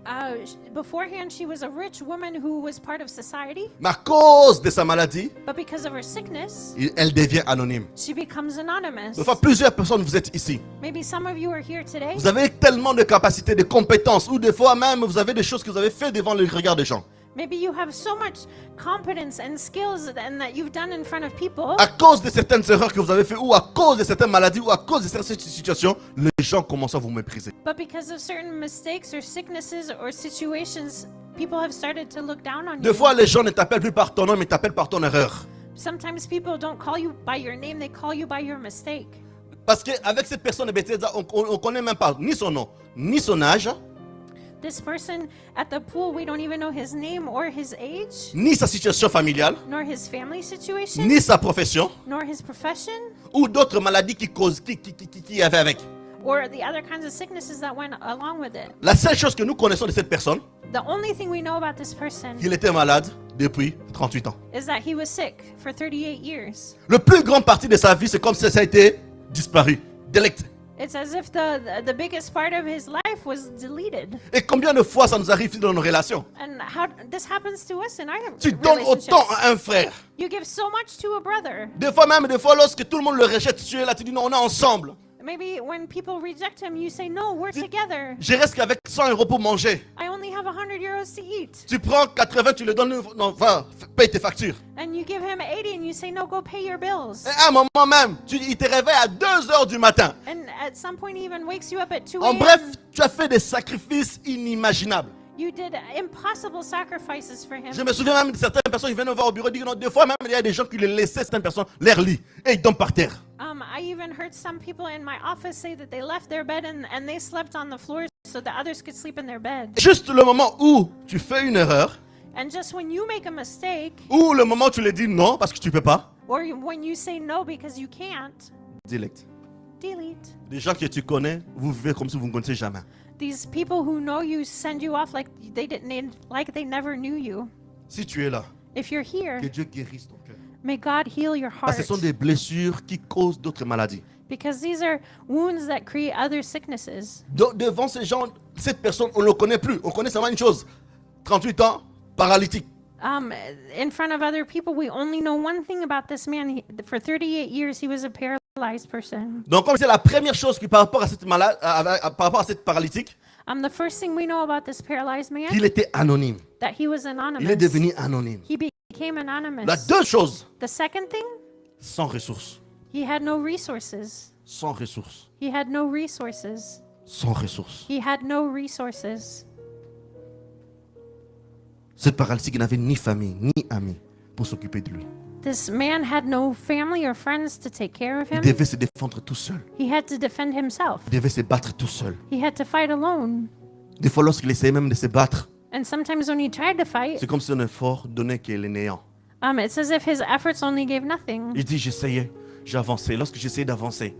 [SPEAKER 2] Beforehand, she was a rich woman who was part of society,
[SPEAKER 1] Mais à cause de sa maladie,
[SPEAKER 2] but because of her sickness,
[SPEAKER 1] elle devient anonyme.
[SPEAKER 2] she becomes anonymous.
[SPEAKER 1] Des fois, plusieurs personnes, vous êtes ici.
[SPEAKER 2] Maybe some of you are here today.
[SPEAKER 1] Vous avez tellement de capacités, de compétences, ou des fois même, vous avez des choses que vous avez fait devant le regard des gens.
[SPEAKER 2] Maybe you have so much competence and skills and that you've done in front of people.
[SPEAKER 1] À cause de certaines erreurs que vous avez faites, ou à cause de certaines maladies, ou à cause de certaines situations, les gens commencent à vous mépriser.
[SPEAKER 2] But because of certain mistakes or sicknesses or situations, people have started to look down on
[SPEAKER 1] Des
[SPEAKER 2] you.
[SPEAKER 1] fois, les gens ne t'appellent plus par ton nom, mais t'appellent par ton erreur.
[SPEAKER 2] Sometimes people don't call you by your name, they call you by your mistake.
[SPEAKER 1] Parce qu'avec cette personne de Bethesda, on ne connaît même pas ni son nom, ni son âge,
[SPEAKER 2] This person at the pool, we don't even know his name or his age,
[SPEAKER 1] ni sa situation familiale,
[SPEAKER 2] nor his family situation,
[SPEAKER 1] ni sa profession,
[SPEAKER 2] nor his profession,
[SPEAKER 1] ou d'autres maladies qui y avait avec.
[SPEAKER 2] or the other kinds of sicknesses that went along with it.
[SPEAKER 1] La seule chose que nous connaissons de cette personne,
[SPEAKER 2] The only thing we know about this person
[SPEAKER 1] qu'il était malade depuis 38 ans.
[SPEAKER 2] is that he was sick for 38 years.
[SPEAKER 1] Le plus grand partie de sa vie, c'est comme si ça a été disparu, délecté.
[SPEAKER 2] It's as if the biggest part of his life was deleted.
[SPEAKER 1] Et combien de fois ça nous arrive dans nos relations?
[SPEAKER 2] And how this happens to us in our
[SPEAKER 1] Tu donnes autant
[SPEAKER 2] relationships.
[SPEAKER 1] à un frère.
[SPEAKER 2] You give so much to a brother.
[SPEAKER 1] Des fois, lorsque tout le monde le rejette, tu es là, tu dis non, on est ensemble.
[SPEAKER 2] Maybe when people reject him, you say, no, we're together.
[SPEAKER 1] Je reste qu'avec 100 € pour manger.
[SPEAKER 2] I only have 100 euros to eat.
[SPEAKER 1] Tu prends 80, tu le donnes, non, va, paye tes factures.
[SPEAKER 2] And you give him 80 and you say, no, go pay your bills.
[SPEAKER 1] Et à un moment même, il te réveille à 2 h du matin.
[SPEAKER 2] And at some point, he even wakes you up at 2
[SPEAKER 1] En
[SPEAKER 2] a.m.
[SPEAKER 1] bref, tu as fait des sacrifices inimaginables.
[SPEAKER 2] You did impossible sacrifices for him.
[SPEAKER 1] Je me souviens même de certaines personnes qui viennent me voir au bureau et disent non, des fois même il y a des gens qui les laissaient, certaines personnes, leur lit et ils tombent par terre.
[SPEAKER 2] I even heard some people in my office say that they left their bed and they slept on the floor so that others could sleep in their bed.
[SPEAKER 1] Juste le moment où tu fais une erreur,
[SPEAKER 2] And just when you make a mistake,
[SPEAKER 1] ou le moment où tu leur dis non parce que tu peux pas,
[SPEAKER 2] or when you say no because you can't,
[SPEAKER 1] direct.
[SPEAKER 2] delete.
[SPEAKER 1] Des gens que tu connais, vous vivez comme si vous ne connaissez jamais.
[SPEAKER 2] These people who know you send you off like they never knew you.
[SPEAKER 1] Si tu es là,
[SPEAKER 2] If you're here,
[SPEAKER 1] que Dieu guérisse ton cœur.
[SPEAKER 2] may God heal your
[SPEAKER 1] Parce que
[SPEAKER 2] heart.
[SPEAKER 1] ce sont des blessures qui causent d'autres maladies.
[SPEAKER 2] Because these are wounds that create other sicknesses.
[SPEAKER 1] Devant ces gens, cette personne, on ne le connaît plus. On connaît seulement une chose. 38 ans, paralytique.
[SPEAKER 2] In front of other people, we only know one thing about this man. For 38 years, he was a paralyzed person.
[SPEAKER 1] Donc comme c'est la première chose qui par rapport à cette malade, par rapport à cette paralytique,
[SPEAKER 2] The first thing we know about this paralyzed man,
[SPEAKER 1] il était anonyme.
[SPEAKER 2] that he was
[SPEAKER 1] Il est
[SPEAKER 2] anonymous.
[SPEAKER 1] devenu anonyme.
[SPEAKER 2] He became anonymous.
[SPEAKER 1] La deux choses,
[SPEAKER 2] The second thing,
[SPEAKER 1] sans ressources.
[SPEAKER 2] he had no resources.
[SPEAKER 1] Sans ressources.
[SPEAKER 2] He had no resources.
[SPEAKER 1] Sans ressources.
[SPEAKER 2] He had no resources.
[SPEAKER 1] Cette paralytique n'avait ni famille, ni amis pour s'occuper de lui.
[SPEAKER 2] This man had no family or friends to take care of
[SPEAKER 1] Il
[SPEAKER 2] him.
[SPEAKER 1] devait se défendre tout seul.
[SPEAKER 2] He had to defend himself.
[SPEAKER 1] Il devait se battre tout seul.
[SPEAKER 2] He had to fight alone.
[SPEAKER 1] Des fois, lorsqu'il essayait même de se battre,
[SPEAKER 2] And sometimes when he tried to fight,
[SPEAKER 1] c'est comme si un effort donnait qu'il est néant.
[SPEAKER 2] it's as if his efforts only gave nothing.
[SPEAKER 1] Il dit, j'essayais, j'avançais. Lorsque j'essayais d'avancer,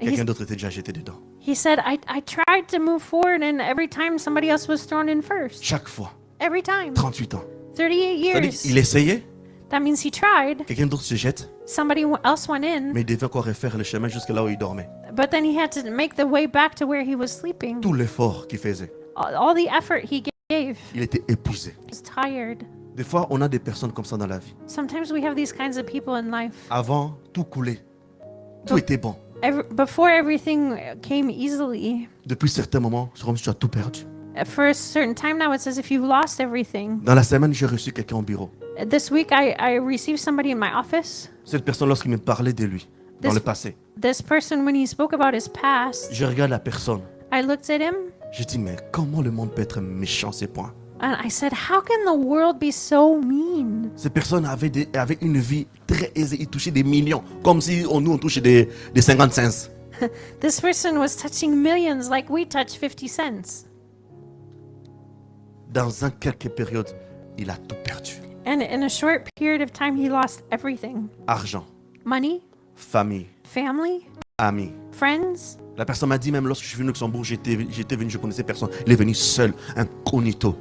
[SPEAKER 1] quelqu'un d'autre était déjà jeté dedans.
[SPEAKER 2] He said, I tried to move forward, and every time somebody else was thrown in first.
[SPEAKER 1] Chaque fois,
[SPEAKER 2] Every time.
[SPEAKER 1] 38 ans.
[SPEAKER 2] 38
[SPEAKER 1] C'est-à-dire,
[SPEAKER 2] years.
[SPEAKER 1] il essayait,
[SPEAKER 2] That means he tried.
[SPEAKER 1] quelqu'un d'autre se jette,
[SPEAKER 2] Somebody else went in,
[SPEAKER 1] mais il devait encore refaire le chemin jusque là où il dormait.
[SPEAKER 2] but then he had to make the way back to where he was sleeping.
[SPEAKER 1] Tout l'effort qu'il faisait,
[SPEAKER 2] All the effort he gave.
[SPEAKER 1] il était épuisé.
[SPEAKER 2] He was tired.
[SPEAKER 1] Des fois, on a des personnes comme ça dans la vie.
[SPEAKER 2] Sometimes we have these kinds of people in life.
[SPEAKER 1] Avant, tout coulait. Tout était bon.
[SPEAKER 2] Before everything came easily,
[SPEAKER 1] Depuis certains moments, c'est comme si tu as tout perdu.
[SPEAKER 2] for a certain time now, it's as if you've lost everything.
[SPEAKER 1] Dans la semaine, j'ai reçu quelqu'un au bureau.
[SPEAKER 2] This week, I received somebody in my office.
[SPEAKER 1] Cette personne, lorsqu'il me parlait de lui, dans
[SPEAKER 2] This-
[SPEAKER 1] le passé,
[SPEAKER 2] This person, when he spoke about his past,
[SPEAKER 1] je regarde la personne.
[SPEAKER 2] I looked at him
[SPEAKER 1] Je dis, mais comment le monde peut être méchant à ce point?
[SPEAKER 2] and I said, how can the world be so mean?
[SPEAKER 1] Ces personnes avaient une vie très aisée. Ils touchaient des millions. Comme si nous, on touchait des 50 cents.
[SPEAKER 2] This person was touching millions like we touch 50 cents.
[SPEAKER 1] Dans quelques périodes, il a tout perdu.
[SPEAKER 2] And in a short period of time, he lost everything.
[SPEAKER 1] Argent,
[SPEAKER 2] Money,
[SPEAKER 1] famille,
[SPEAKER 2] family,
[SPEAKER 1] amis.
[SPEAKER 2] friends.
[SPEAKER 1] La personne m'a dit, même lorsque je suis venu au Luxembourg, j'étais venu, je connaissais personne. Il est venu seul, incognito,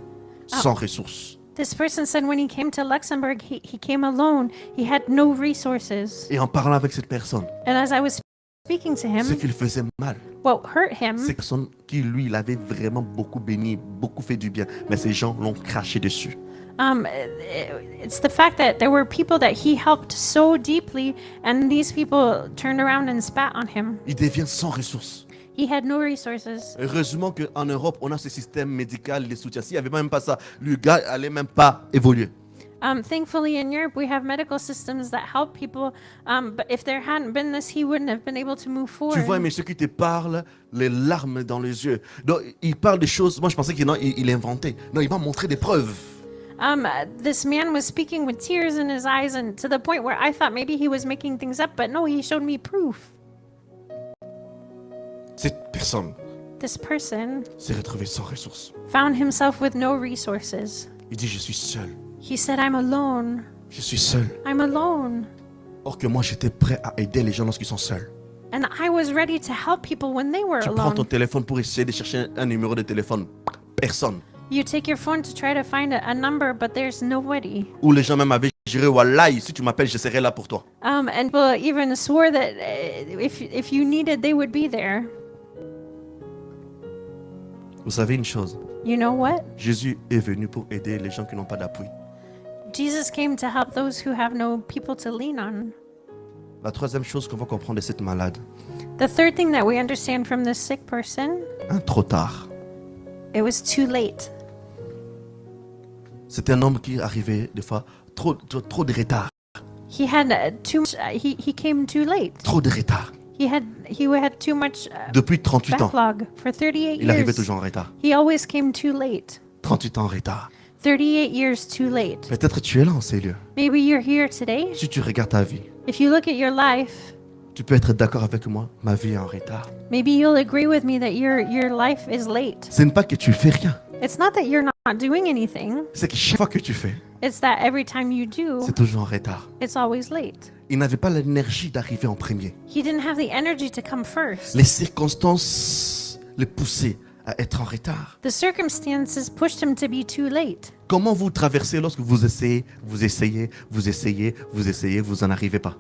[SPEAKER 1] sans ressources.
[SPEAKER 2] This person said when he came to Luxembourg, he came alone. He had no resources.
[SPEAKER 1] Et en parlant avec cette personne,
[SPEAKER 2] And as I was speaking to
[SPEAKER 1] ce
[SPEAKER 2] him,
[SPEAKER 1] qu'il faisait mal,
[SPEAKER 2] what hurt him,
[SPEAKER 1] ces personnes qui, lui, il avait vraiment beaucoup béni, beaucoup fait du bien, mais ces gens l'ont craché dessus.
[SPEAKER 2] it's the fact that there were people that he helped so deeply, and these people turned around and spat on him.
[SPEAKER 1] Il devient sans ressources.
[SPEAKER 2] He had no resources.
[SPEAKER 1] Heureusement qu'en Europe, on a ce système médical, les soutiens. S'il n'y avait même pas ça, le gars n'allait même pas évoluer.
[SPEAKER 2] Thankfully, in Europe, we have medical systems that help people. But if there hadn't been this, he wouldn't have been able to move
[SPEAKER 1] Tu
[SPEAKER 2] forward.
[SPEAKER 1] vois, mais ceux qui te parlent, les larmes dans les yeux. Donc, il parle des choses. Moi, je pensais qu'il inventait. Non, il m'a montré des preuves.
[SPEAKER 2] This man was speaking with tears in his eyes, and to the point where I thought maybe he was making things up, but no, he showed me proof.
[SPEAKER 1] Cette personne
[SPEAKER 2] This person
[SPEAKER 1] s'est retrouvée sans ressources.
[SPEAKER 2] found himself with no resources.
[SPEAKER 1] Il dit, je suis seul.
[SPEAKER 2] He said, I'm alone.
[SPEAKER 1] Je suis seul.
[SPEAKER 2] I'm alone.
[SPEAKER 1] Or que moi, j'étais prêt à aider les gens lorsqu'ils sont seuls.
[SPEAKER 2] And I was ready to help people when they were
[SPEAKER 1] Tu prends ton
[SPEAKER 2] alone.
[SPEAKER 1] téléphone pour essayer de chercher un numéro de téléphone. Personne.
[SPEAKER 2] You take your phone to try to find a number, but there's nobody.
[SPEAKER 1] Ou les gens même avaient juré, Wallahi, si tu m'appelles, je serai là pour toi.
[SPEAKER 2] And people even swore that if you needed, they would be there.
[SPEAKER 1] Vous savez une chose,
[SPEAKER 2] You know what?
[SPEAKER 1] Jésus est venu pour aider les gens qui n'ont pas d'appui.
[SPEAKER 2] Jesus came to help those who have no people to lean on.
[SPEAKER 1] La troisième chose qu'on va comprendre de cette malade,
[SPEAKER 2] The third thing that we understand from this sick person,
[SPEAKER 1] trop tard.
[SPEAKER 2] it was too late.
[SPEAKER 1] C'est un homme qui arrivait des fois trop de retard.
[SPEAKER 2] He had too much. He came too late.
[SPEAKER 1] Trop de retard.
[SPEAKER 2] He had too much
[SPEAKER 1] Depuis 38 ans,
[SPEAKER 2] backlog for 38
[SPEAKER 1] il arrivait
[SPEAKER 2] years.
[SPEAKER 1] toujours en retard.
[SPEAKER 2] He always came too late.
[SPEAKER 1] 38 ans en retard.
[SPEAKER 2] 38 years too late.
[SPEAKER 1] Peut-être tu es là en ces lieux.
[SPEAKER 2] Maybe you're here today.
[SPEAKER 1] Si tu regardes ta vie,
[SPEAKER 2] If you look at your life,
[SPEAKER 1] tu peux être d'accord avec moi. Ma vie est en retard.
[SPEAKER 2] maybe you'll agree with me that your life is late.
[SPEAKER 1] Ce n'est pas que tu fais rien.
[SPEAKER 2] It's not that you're not doing anything.
[SPEAKER 1] C'est que chaque fois que tu fais,
[SPEAKER 2] It's that every time you do,
[SPEAKER 1] c'est toujours en retard.
[SPEAKER 2] it's always late.
[SPEAKER 1] Il n'avait pas l'énergie d'arriver en premier.
[SPEAKER 2] He didn't have the energy to come first.
[SPEAKER 1] Les circonstances le poussaient à être en retard.
[SPEAKER 2] The circumstances pushed him to be too late.
[SPEAKER 1] Comment vous traversez lorsque vous essayez, vous n'en arrivez pas?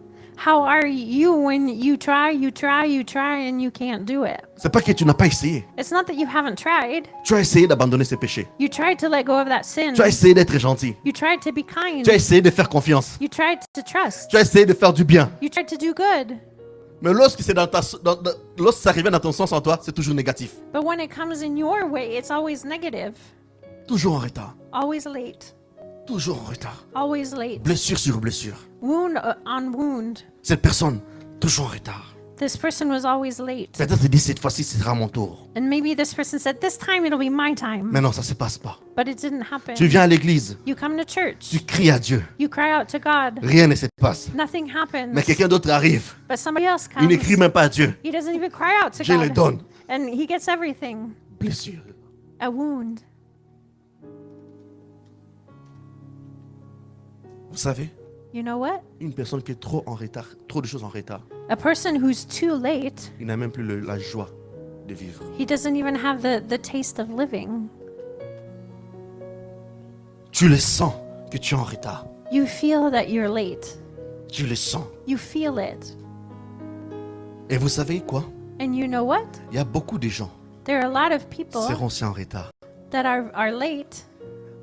[SPEAKER 2] How are you when you try, and you can't do it?
[SPEAKER 1] C'est pas que tu n'as pas essayé.
[SPEAKER 2] It's not that you haven't tried.
[SPEAKER 1] Tu as essayé d'abandonner ses péchés.
[SPEAKER 2] You tried to let go of that sin.
[SPEAKER 1] Tu as essayé d'être gentil.
[SPEAKER 2] You tried to be kind.
[SPEAKER 1] Tu as essayé de faire confiance.
[SPEAKER 2] You tried to trust.
[SPEAKER 1] Tu as essayé de faire du bien.
[SPEAKER 2] You tried to do good.
[SPEAKER 1] Mais lorsque lorsque ça arrive dans ton sens en toi, c'est toujours négatif.
[SPEAKER 2] But when it comes in your way, it's always negative.
[SPEAKER 1] Toujours en retard.
[SPEAKER 2] Always late.
[SPEAKER 1] Toujours en retard.
[SPEAKER 2] Always late.
[SPEAKER 1] Blessure sur blessure.
[SPEAKER 2] Wound on wound.
[SPEAKER 1] Cette personne, toujours en retard.
[SPEAKER 2] This person was always late.
[SPEAKER 1] Peut-être il dit cette fois-ci, ce sera mon tour.
[SPEAKER 2] And maybe this person said, this time it'll be my time.
[SPEAKER 1] Mais non, ça ne se passe pas.
[SPEAKER 2] But it didn't happen.
[SPEAKER 1] Tu viens à l'église,
[SPEAKER 2] You come to church.
[SPEAKER 1] tu cries à Dieu.
[SPEAKER 2] You cry out to God.
[SPEAKER 1] Rien ne se passe.
[SPEAKER 2] Nothing happens.
[SPEAKER 1] Mais quelqu'un d'autre arrive.
[SPEAKER 2] But somebody else
[SPEAKER 1] Il ne
[SPEAKER 2] comes.
[SPEAKER 1] crie même pas à Dieu.
[SPEAKER 2] He doesn't even cry out to
[SPEAKER 1] Je le
[SPEAKER 2] God.
[SPEAKER 1] donne.
[SPEAKER 2] And he gets everything.
[SPEAKER 1] Blessure.
[SPEAKER 2] A wound.
[SPEAKER 1] Vous savez,
[SPEAKER 2] You know what?
[SPEAKER 1] une personne qui est trop en retard, trop de choses en retard,
[SPEAKER 2] A person who's too late,
[SPEAKER 1] il n'a même plus la joie de vivre.
[SPEAKER 2] he doesn't even have the taste of living.
[SPEAKER 1] Tu le sens que tu es en retard.
[SPEAKER 2] You feel that you're late.
[SPEAKER 1] Tu le sens.
[SPEAKER 2] You feel it.
[SPEAKER 1] Et vous savez quoi?
[SPEAKER 2] And you know what?
[SPEAKER 1] Il y a beaucoup de gens
[SPEAKER 2] There are a lot of
[SPEAKER 1] qui
[SPEAKER 2] people
[SPEAKER 1] seront aussi en retard.
[SPEAKER 2] that are late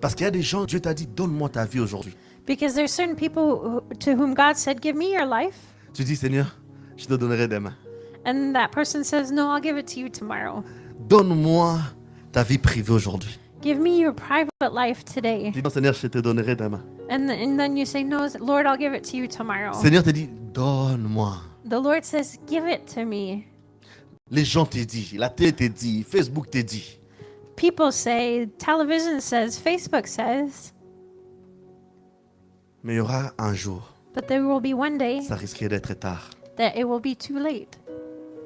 [SPEAKER 1] Parce qu'il y a des gens, Dieu t'a dit, donne-moi ta vie aujourd'hui.
[SPEAKER 2] because there's certain people to whom God said, give me your life.
[SPEAKER 1] Tu dis, Seigneur, je te donnerai demain.
[SPEAKER 2] And that person says, no, I'll give it to you tomorrow.
[SPEAKER 1] Donne-moi ta vie privée aujourd'hui.
[SPEAKER 2] Give me your private life today.
[SPEAKER 1] Dis, non, Seigneur, je te donnerai demain.
[SPEAKER 2] And then you say, no, Lord, I'll give it to you tomorrow.
[SPEAKER 1] Seigneur te dit, donne-moi.
[SPEAKER 2] The Lord says, give it to me.
[SPEAKER 1] Les gens te disent, la télé te dit, Facebook te dit.
[SPEAKER 2] People say, television says, Facebook says,
[SPEAKER 1] Mais il y aura un jour,
[SPEAKER 2] but there will be one day
[SPEAKER 1] ça risquerait d'être tard.
[SPEAKER 2] that it will be too late.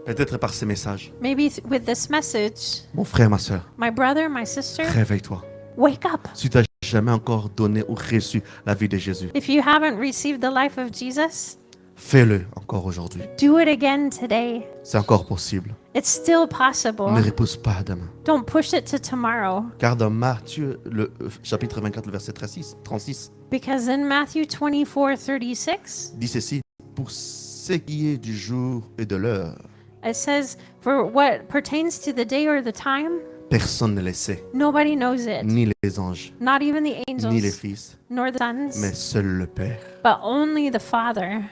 [SPEAKER 1] Peut-être par ces messages.
[SPEAKER 2] Maybe with this message,
[SPEAKER 1] Mon frère, ma soeur,
[SPEAKER 2] my brother, my sister,
[SPEAKER 1] réveille-toi.
[SPEAKER 2] wake up.
[SPEAKER 1] Si tu n'as jamais encore donné ou reçu la vie de Jésus,
[SPEAKER 2] If you haven't received the life of Jesus,
[SPEAKER 1] fais-le encore aujourd'hui.
[SPEAKER 2] do it again today.
[SPEAKER 1] C'est encore possible.
[SPEAKER 2] It's still
[SPEAKER 1] Ne
[SPEAKER 2] possible.
[SPEAKER 1] repousse pas demain.
[SPEAKER 2] Don't push it to tomorrow.
[SPEAKER 1] Car dans Matthieu, le chapitre 24, le verset 36,
[SPEAKER 2] Because in Matthew 24:36,
[SPEAKER 1] dit ceci, pour ce qui est du jour et de l'heure,
[SPEAKER 2] it says, for what pertains to the day or the time,
[SPEAKER 1] personne ne le sait,
[SPEAKER 2] nobody knows it.
[SPEAKER 1] ni les anges,
[SPEAKER 2] Not even the
[SPEAKER 1] ni les
[SPEAKER 2] angels,
[SPEAKER 1] fils,
[SPEAKER 2] nor the
[SPEAKER 1] mais
[SPEAKER 2] sons,
[SPEAKER 1] seul le Père.
[SPEAKER 2] but only the Father.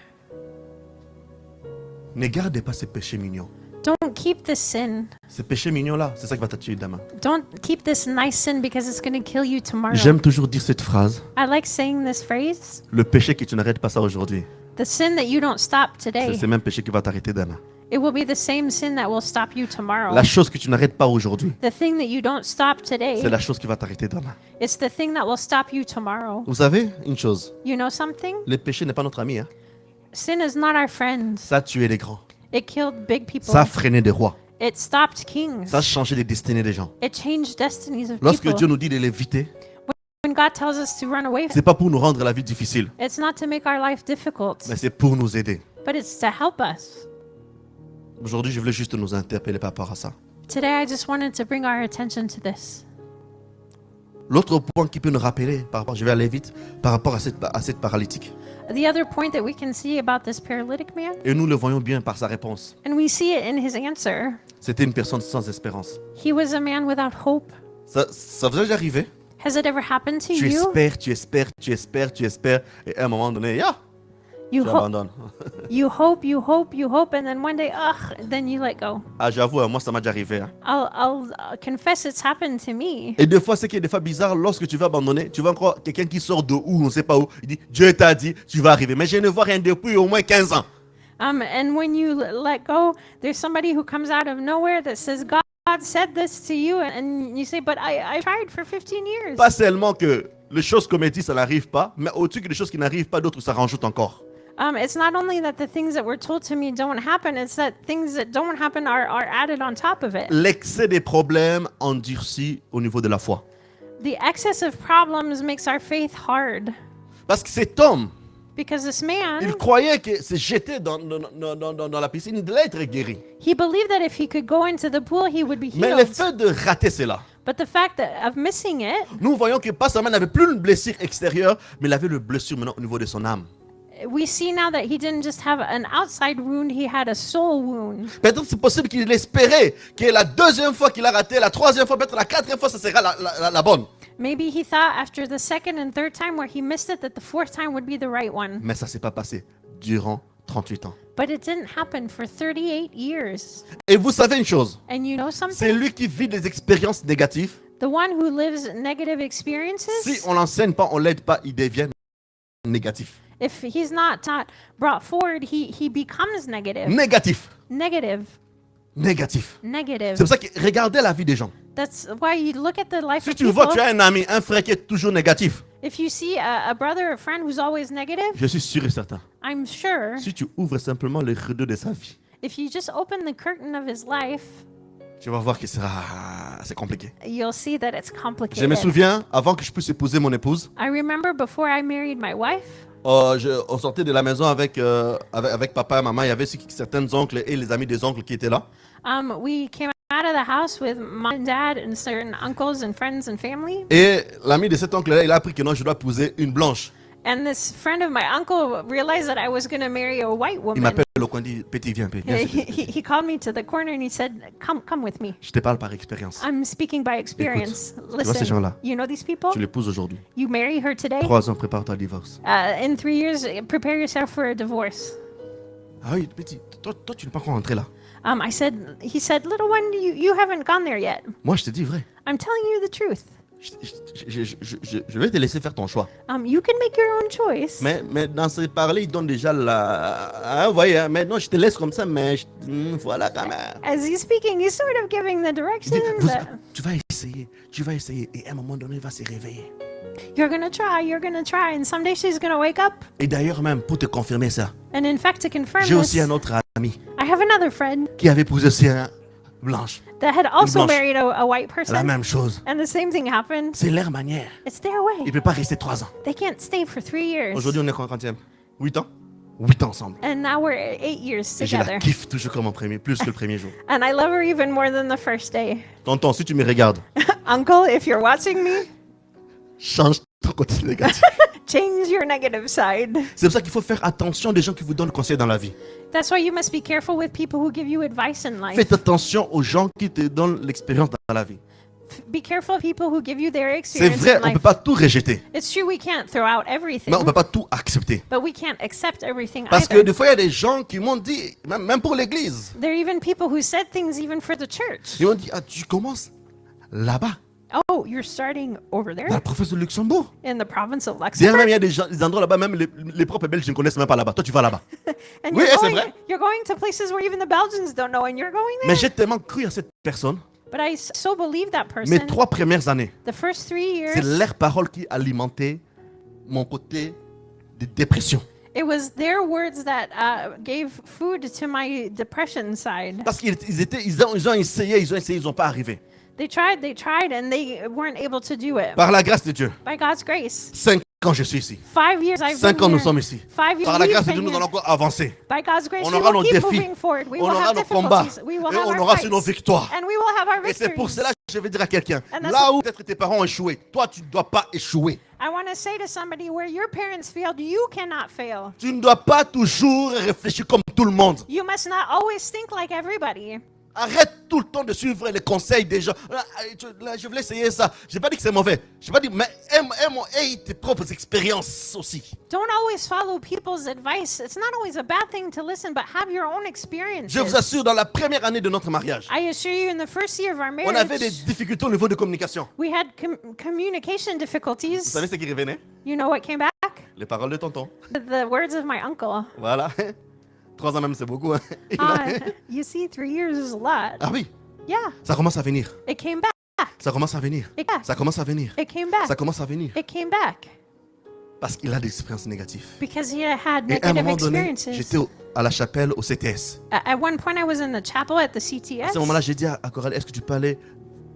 [SPEAKER 1] Ne gardez pas ces péchés mignons.
[SPEAKER 2] Don't keep this sin.
[SPEAKER 1] Ces péchés mignons-là, c'est ça qui va te tuer demain.
[SPEAKER 2] Don't keep this nice sin because it's going to kill you tomorrow.
[SPEAKER 1] J'aime toujours dire cette phrase,
[SPEAKER 2] I like saying this phrase.
[SPEAKER 1] le péché que tu n'arrêtes pas ça aujourd'hui,
[SPEAKER 2] The sin that you don't stop
[SPEAKER 1] c'est
[SPEAKER 2] today,
[SPEAKER 1] ce même péché qui va t'arrêter demain.
[SPEAKER 2] it will be the same sin that will stop you tomorrow.
[SPEAKER 1] La chose que tu n'arrêtes pas aujourd'hui,
[SPEAKER 2] The thing that you don't stop
[SPEAKER 1] c'est
[SPEAKER 2] today,
[SPEAKER 1] la chose qui va t'arrêter demain.
[SPEAKER 2] it's the thing that will stop you tomorrow.
[SPEAKER 1] Vous savez une chose,
[SPEAKER 2] You know something?
[SPEAKER 1] le péché n'est pas notre ami. Hein?
[SPEAKER 2] Sin is not our friend.
[SPEAKER 1] Ça a tué les grands.
[SPEAKER 2] It killed big people.
[SPEAKER 1] Ça a freiné des rois.
[SPEAKER 2] It stopped kings.
[SPEAKER 1] Ça a changé les destinées des gens.
[SPEAKER 2] It changed destinies of
[SPEAKER 1] Lorsque
[SPEAKER 2] people.
[SPEAKER 1] Dieu nous dit de l'éviter,
[SPEAKER 2] When God tells us to run away,
[SPEAKER 1] c'est pas pour nous rendre la vie difficile,
[SPEAKER 2] it's not to make our life difficult,
[SPEAKER 1] mais c'est pour nous aider.
[SPEAKER 2] but it's to help us.
[SPEAKER 1] Aujourd'hui, je voulais juste nous interpeller par rapport à ça.
[SPEAKER 2] Today, I just wanted to bring our attention to this.
[SPEAKER 1] L'autre point qui peut nous rappeler, je vais aller vite, par rapport à cette paralytique.
[SPEAKER 2] The other point that we can see about this paralytic man,
[SPEAKER 1] Et nous le voyons bien par sa réponse.
[SPEAKER 2] and we see it in his answer,
[SPEAKER 1] C'était une personne sans espérance.
[SPEAKER 2] he was a man without hope.
[SPEAKER 1] Ça vous est déjà arrivé?
[SPEAKER 2] Has it ever happened to
[SPEAKER 1] Tu
[SPEAKER 2] you?
[SPEAKER 1] espères, tu espères, tu espères, tu espères, et à un moment donné,
[SPEAKER 2] You,
[SPEAKER 1] tu
[SPEAKER 2] ho-
[SPEAKER 1] abandonnes.
[SPEAKER 2] you hope, you hope, you hope, and then one day, then you let go.
[SPEAKER 1] Ah, j'avoue, moi, ça m'a déjà arrivé. Hein.
[SPEAKER 2] I'll confess it's happened to me.
[SPEAKER 1] Et des fois, ce qui est des fois bizarre, lorsque tu vas abandonner, tu vois encore quelqu'un qui sort de où, on ne sait pas où. Il dit, Dieu t'a dit, tu vas arriver. Mais je ne vois rien depuis au moins 15 ans.
[SPEAKER 2] And when you let go, there's somebody who comes out of nowhere that says, God God said this to you, and you say, but I tried for 15 years.
[SPEAKER 1] Pas seulement que les choses qu'on m'a dit, ça n'arrive pas, mais au-dessus que les choses qui n'arrivent pas, d'autres, ça rajoute encore.
[SPEAKER 2] It's not only that the things that were told to me don't happen, it's that things that don't happen are added on top of it.
[SPEAKER 1] L'excès des problèmes endurcit au niveau de la foi.
[SPEAKER 2] The excess of problems makes our faith hard.
[SPEAKER 1] Parce que cet homme,
[SPEAKER 2] Because this
[SPEAKER 1] il
[SPEAKER 2] man,
[SPEAKER 1] croyait que se jeter dans la piscine, il allait être guéri.
[SPEAKER 2] he believed that if he could go into the pool, he would be
[SPEAKER 1] Mais le
[SPEAKER 2] healed.
[SPEAKER 1] fait de rater cela,
[SPEAKER 2] But the fact of missing it,
[SPEAKER 1] nous voyons que pas seulement il n'avait plus une blessure extérieure, mais il avait une blessure maintenant au niveau de son âme.
[SPEAKER 2] we see now that he didn't just have an outside wound, he had a soul wound.
[SPEAKER 1] Peut-être c'est possible qu'il espérait que la deuxième fois qu'il a raté, la troisième fois, peut-être la quatrième fois, ça sera la bonne.
[SPEAKER 2] Maybe he thought after the second and third time where he missed it that the fourth time would be the right one.
[SPEAKER 1] Mais ça ne s'est pas passé durant 38 ans.
[SPEAKER 2] But it didn't happen for 38 years.
[SPEAKER 1] Et vous savez une chose,
[SPEAKER 2] And you know
[SPEAKER 1] c'est
[SPEAKER 2] something?
[SPEAKER 1] lui qui vit des expériences négatives.
[SPEAKER 2] The one who lives negative experiences,
[SPEAKER 1] Si on l'enseigne pas, on l'aide pas, il devient négatif.
[SPEAKER 2] if he's not brought forward, he becomes negative.
[SPEAKER 1] Négatif.
[SPEAKER 2] Negative.
[SPEAKER 1] Négatif.
[SPEAKER 2] Negative.
[SPEAKER 1] C'est pour ça que regardez la vie des gens.
[SPEAKER 2] That's why you look at the life
[SPEAKER 1] Si
[SPEAKER 2] of
[SPEAKER 1] tu vois,
[SPEAKER 2] people.
[SPEAKER 1] tu as un ami, un frère qui est toujours négatif,
[SPEAKER 2] If you see a brother or friend who's always negative,
[SPEAKER 1] je suis sûr et certain.
[SPEAKER 2] I'm sure
[SPEAKER 1] Si tu ouvres simplement le rideau de sa vie,
[SPEAKER 2] if you just open the curtain of his life,
[SPEAKER 1] tu vas voir que c'est compliqué.
[SPEAKER 2] you'll see that it's
[SPEAKER 1] Je me
[SPEAKER 2] complicated.
[SPEAKER 1] souviens, avant que je puisse épouser mon épouse,
[SPEAKER 2] I remember before I married my wife,
[SPEAKER 1] on sortait de la maison avec papa et maman. Il y avait certains oncles et les amis des oncles qui étaient là.
[SPEAKER 2] we came out of the house with mom and dad and certain uncles and friends and family.
[SPEAKER 1] Et l'ami de cet oncle-là, il a appris que non, je dois épouser une blanche.
[SPEAKER 2] And this friend of my uncle realized that I was going to marry a white
[SPEAKER 1] Il
[SPEAKER 2] woman.
[SPEAKER 1] m'appelle au coin, il dit, petit, viens, viens.
[SPEAKER 2] He called me to the corner and he said, come with me.
[SPEAKER 1] Je te parle par expérience.
[SPEAKER 2] I'm speaking by experience.
[SPEAKER 1] vois ces gens-là?
[SPEAKER 2] You know these people?
[SPEAKER 1] Tu l'épouses aujourd'hui.
[SPEAKER 2] You marry her today.
[SPEAKER 1] 3 ans, prépare-toi au divorce.
[SPEAKER 2] In 3 years, prepare yourself for a divorce.
[SPEAKER 1] Ah oui, petit, toi tu n'es pas encore rentré là.
[SPEAKER 2] He said, little one, you haven't gone there yet.
[SPEAKER 1] Moi, je te dis vrai.
[SPEAKER 2] I'm telling you the truth.
[SPEAKER 1] Je vais te laisser faire ton choix.
[SPEAKER 2] You can make your own choice.
[SPEAKER 1] Mais dans ces paroles, il donne déjà la... Ah, vous voyez, maintenant je te laisse comme ça, mais voilà quand même.
[SPEAKER 2] As he's speaking, he's sort of giving the
[SPEAKER 1] Il
[SPEAKER 2] direction
[SPEAKER 1] dit,
[SPEAKER 2] that
[SPEAKER 1] tu vas essayer, et à un moment donné, il va se réveiller.
[SPEAKER 2] you're gonna try, and someday she's gonna wake up.
[SPEAKER 1] Et d'ailleurs même, pour te confirmer ça,
[SPEAKER 2] And in fact, to confirm
[SPEAKER 1] j'ai aussi
[SPEAKER 2] this,
[SPEAKER 1] un autre ami
[SPEAKER 2] I have another friend
[SPEAKER 1] qui avait épousé aussi un blanche.
[SPEAKER 2] that had also
[SPEAKER 1] blanche.
[SPEAKER 2] married a white
[SPEAKER 1] La
[SPEAKER 2] person,
[SPEAKER 1] même chose.
[SPEAKER 2] and the same thing happened.
[SPEAKER 1] C'est leur manière.
[SPEAKER 2] It's their
[SPEAKER 1] Il
[SPEAKER 2] way.
[SPEAKER 1] ne peut pas rester 3 ans.
[SPEAKER 2] They can't stay for 3 years.
[SPEAKER 1] Aujourd'hui, on est quantième 8 ans 8 ans ensemble.
[SPEAKER 2] And now we're 8 years
[SPEAKER 1] Et je la
[SPEAKER 2] together.
[SPEAKER 1] kiffe toujours comme en premier, plus que le premier jour.
[SPEAKER 2] And I love her even more than the first day.
[SPEAKER 1] Tonton, si tu me regardes,
[SPEAKER 2] Uncle, if you're watching me,
[SPEAKER 1] change ton côté négatif.
[SPEAKER 2] change your negative side.
[SPEAKER 1] C'est pour ça qu'il faut faire attention des gens qui vous donnent conseil dans la vie.
[SPEAKER 2] That's why you must be careful with people who give you advice in life.
[SPEAKER 1] Faites attention aux gens qui te donnent l'expérience dans la vie.
[SPEAKER 2] Be careful of people who give you their
[SPEAKER 1] C'est
[SPEAKER 2] experience
[SPEAKER 1] vrai,
[SPEAKER 2] in
[SPEAKER 1] on ne
[SPEAKER 2] life.
[SPEAKER 1] peut pas tout rejeter,
[SPEAKER 2] It's true we can't throw out everything,
[SPEAKER 1] mais on ne peut pas tout accepter.
[SPEAKER 2] but we can't accept everything
[SPEAKER 1] Parce que
[SPEAKER 2] either.
[SPEAKER 1] des fois, il y a des gens qui m'ont dit, même pour l'église,
[SPEAKER 2] There are even people who said things even for the church.
[SPEAKER 1] ils m'ont dit, ah, tu commences là-bas,
[SPEAKER 2] Oh, you're starting over there
[SPEAKER 1] dans la province de Luxembourg.
[SPEAKER 2] in the province of
[SPEAKER 1] D'ailleurs, même
[SPEAKER 2] Luxembourg,
[SPEAKER 1] il y a des endroits là-bas, même les propres Belges ne connaissent même pas là-bas. Toi, tu vas là-bas.
[SPEAKER 2] and
[SPEAKER 1] Oui,
[SPEAKER 2] you're
[SPEAKER 1] c'est
[SPEAKER 2] going,
[SPEAKER 1] vrai.
[SPEAKER 2] you're going to places where even the Belgians don't know, and you're going
[SPEAKER 1] Mais
[SPEAKER 2] there.
[SPEAKER 1] j'ai tellement cru à cette personne,
[SPEAKER 2] But I so believe that
[SPEAKER 1] mes
[SPEAKER 2] person.
[SPEAKER 1] 3 premières années,
[SPEAKER 2] The first 3
[SPEAKER 1] c'est
[SPEAKER 2] years,
[SPEAKER 1] leur parole qui alimentait mon côté de dépression.
[SPEAKER 2] it was their words that gave food to my depression side.
[SPEAKER 1] Parce ils ont essayé, ils n'ont pas arrivé.
[SPEAKER 2] They tried, and they weren't able to do it.
[SPEAKER 1] Par la grâce de Dieu,
[SPEAKER 2] By God's grace.
[SPEAKER 1] 5 ans je suis ici.
[SPEAKER 2] 5 years I've
[SPEAKER 1] 5
[SPEAKER 2] been
[SPEAKER 1] ans nous
[SPEAKER 2] here.
[SPEAKER 1] sommes ici.
[SPEAKER 2] 5 years
[SPEAKER 1] Par la
[SPEAKER 2] we've
[SPEAKER 1] grâce de
[SPEAKER 2] been
[SPEAKER 1] Dieu, nous
[SPEAKER 2] here.
[SPEAKER 1] allons encore avancer.
[SPEAKER 2] By God's grace,
[SPEAKER 1] On
[SPEAKER 2] we
[SPEAKER 1] aura
[SPEAKER 2] will
[SPEAKER 1] nos
[SPEAKER 2] keep
[SPEAKER 1] défis.
[SPEAKER 2] moving forward. We
[SPEAKER 1] On
[SPEAKER 2] will
[SPEAKER 1] aura
[SPEAKER 2] have
[SPEAKER 1] nos combats.
[SPEAKER 2] difficulties. We will
[SPEAKER 1] Et
[SPEAKER 2] have
[SPEAKER 1] on
[SPEAKER 2] our
[SPEAKER 1] aura sur nos
[SPEAKER 2] fights.
[SPEAKER 1] victoires.
[SPEAKER 2] And we will have our
[SPEAKER 1] Et c'est pour
[SPEAKER 2] victories.
[SPEAKER 1] cela que je vais dire à quelqu'un,
[SPEAKER 2] And that's
[SPEAKER 1] là où peut-être tes parents ont échoué, toi tu ne dois pas échouer.
[SPEAKER 2] I want to say to somebody, where your parents failed, you cannot fail.
[SPEAKER 1] Tu ne dois pas toujours réfléchir comme tout le monde.
[SPEAKER 2] You must not always think like everybody.
[SPEAKER 1] Arrête tout le temps de suivre les conseils des gens. Là, je voulais essayer ça. Je n'ai pas dit que c'est mauvais. Je n'ai pas dit, mais aie tes propres expériences aussi.
[SPEAKER 2] Don't always follow people's advice. It's not always a bad thing to listen, but have your own experiences.
[SPEAKER 1] Je vous assure, dans la première année de notre mariage,
[SPEAKER 2] I assure you, in the first year of our
[SPEAKER 1] on avait des
[SPEAKER 2] marriage,
[SPEAKER 1] difficultés au niveau de communication.
[SPEAKER 2] we had communication
[SPEAKER 1] Vous
[SPEAKER 2] difficulties.
[SPEAKER 1] savez ce qui revenait?
[SPEAKER 2] You know what came back?
[SPEAKER 1] Les paroles de tonton.
[SPEAKER 2] The words of my uncle.
[SPEAKER 1] Voilà. 3 ans même, c'est beaucoup. Hein.
[SPEAKER 2] You see, 3 years is a lot.
[SPEAKER 1] Ah oui.
[SPEAKER 2] Yeah,
[SPEAKER 1] Ça commence à venir.
[SPEAKER 2] it came back.
[SPEAKER 1] Ça commence à venir. Ça commence à venir.
[SPEAKER 2] It came back.
[SPEAKER 1] Ça commence à venir.
[SPEAKER 2] It came back
[SPEAKER 1] Parce qu'il a des expériences négatives.
[SPEAKER 2] because he had
[SPEAKER 1] Et à un
[SPEAKER 2] negative
[SPEAKER 1] moment donné,
[SPEAKER 2] experiences.
[SPEAKER 1] j'étais à la chapelle au CTS.
[SPEAKER 2] At one point, I was in the chapel at the
[SPEAKER 1] À
[SPEAKER 2] CTS.
[SPEAKER 1] ce moment-là, j'ai dit à Coralie, est-ce que tu peux aller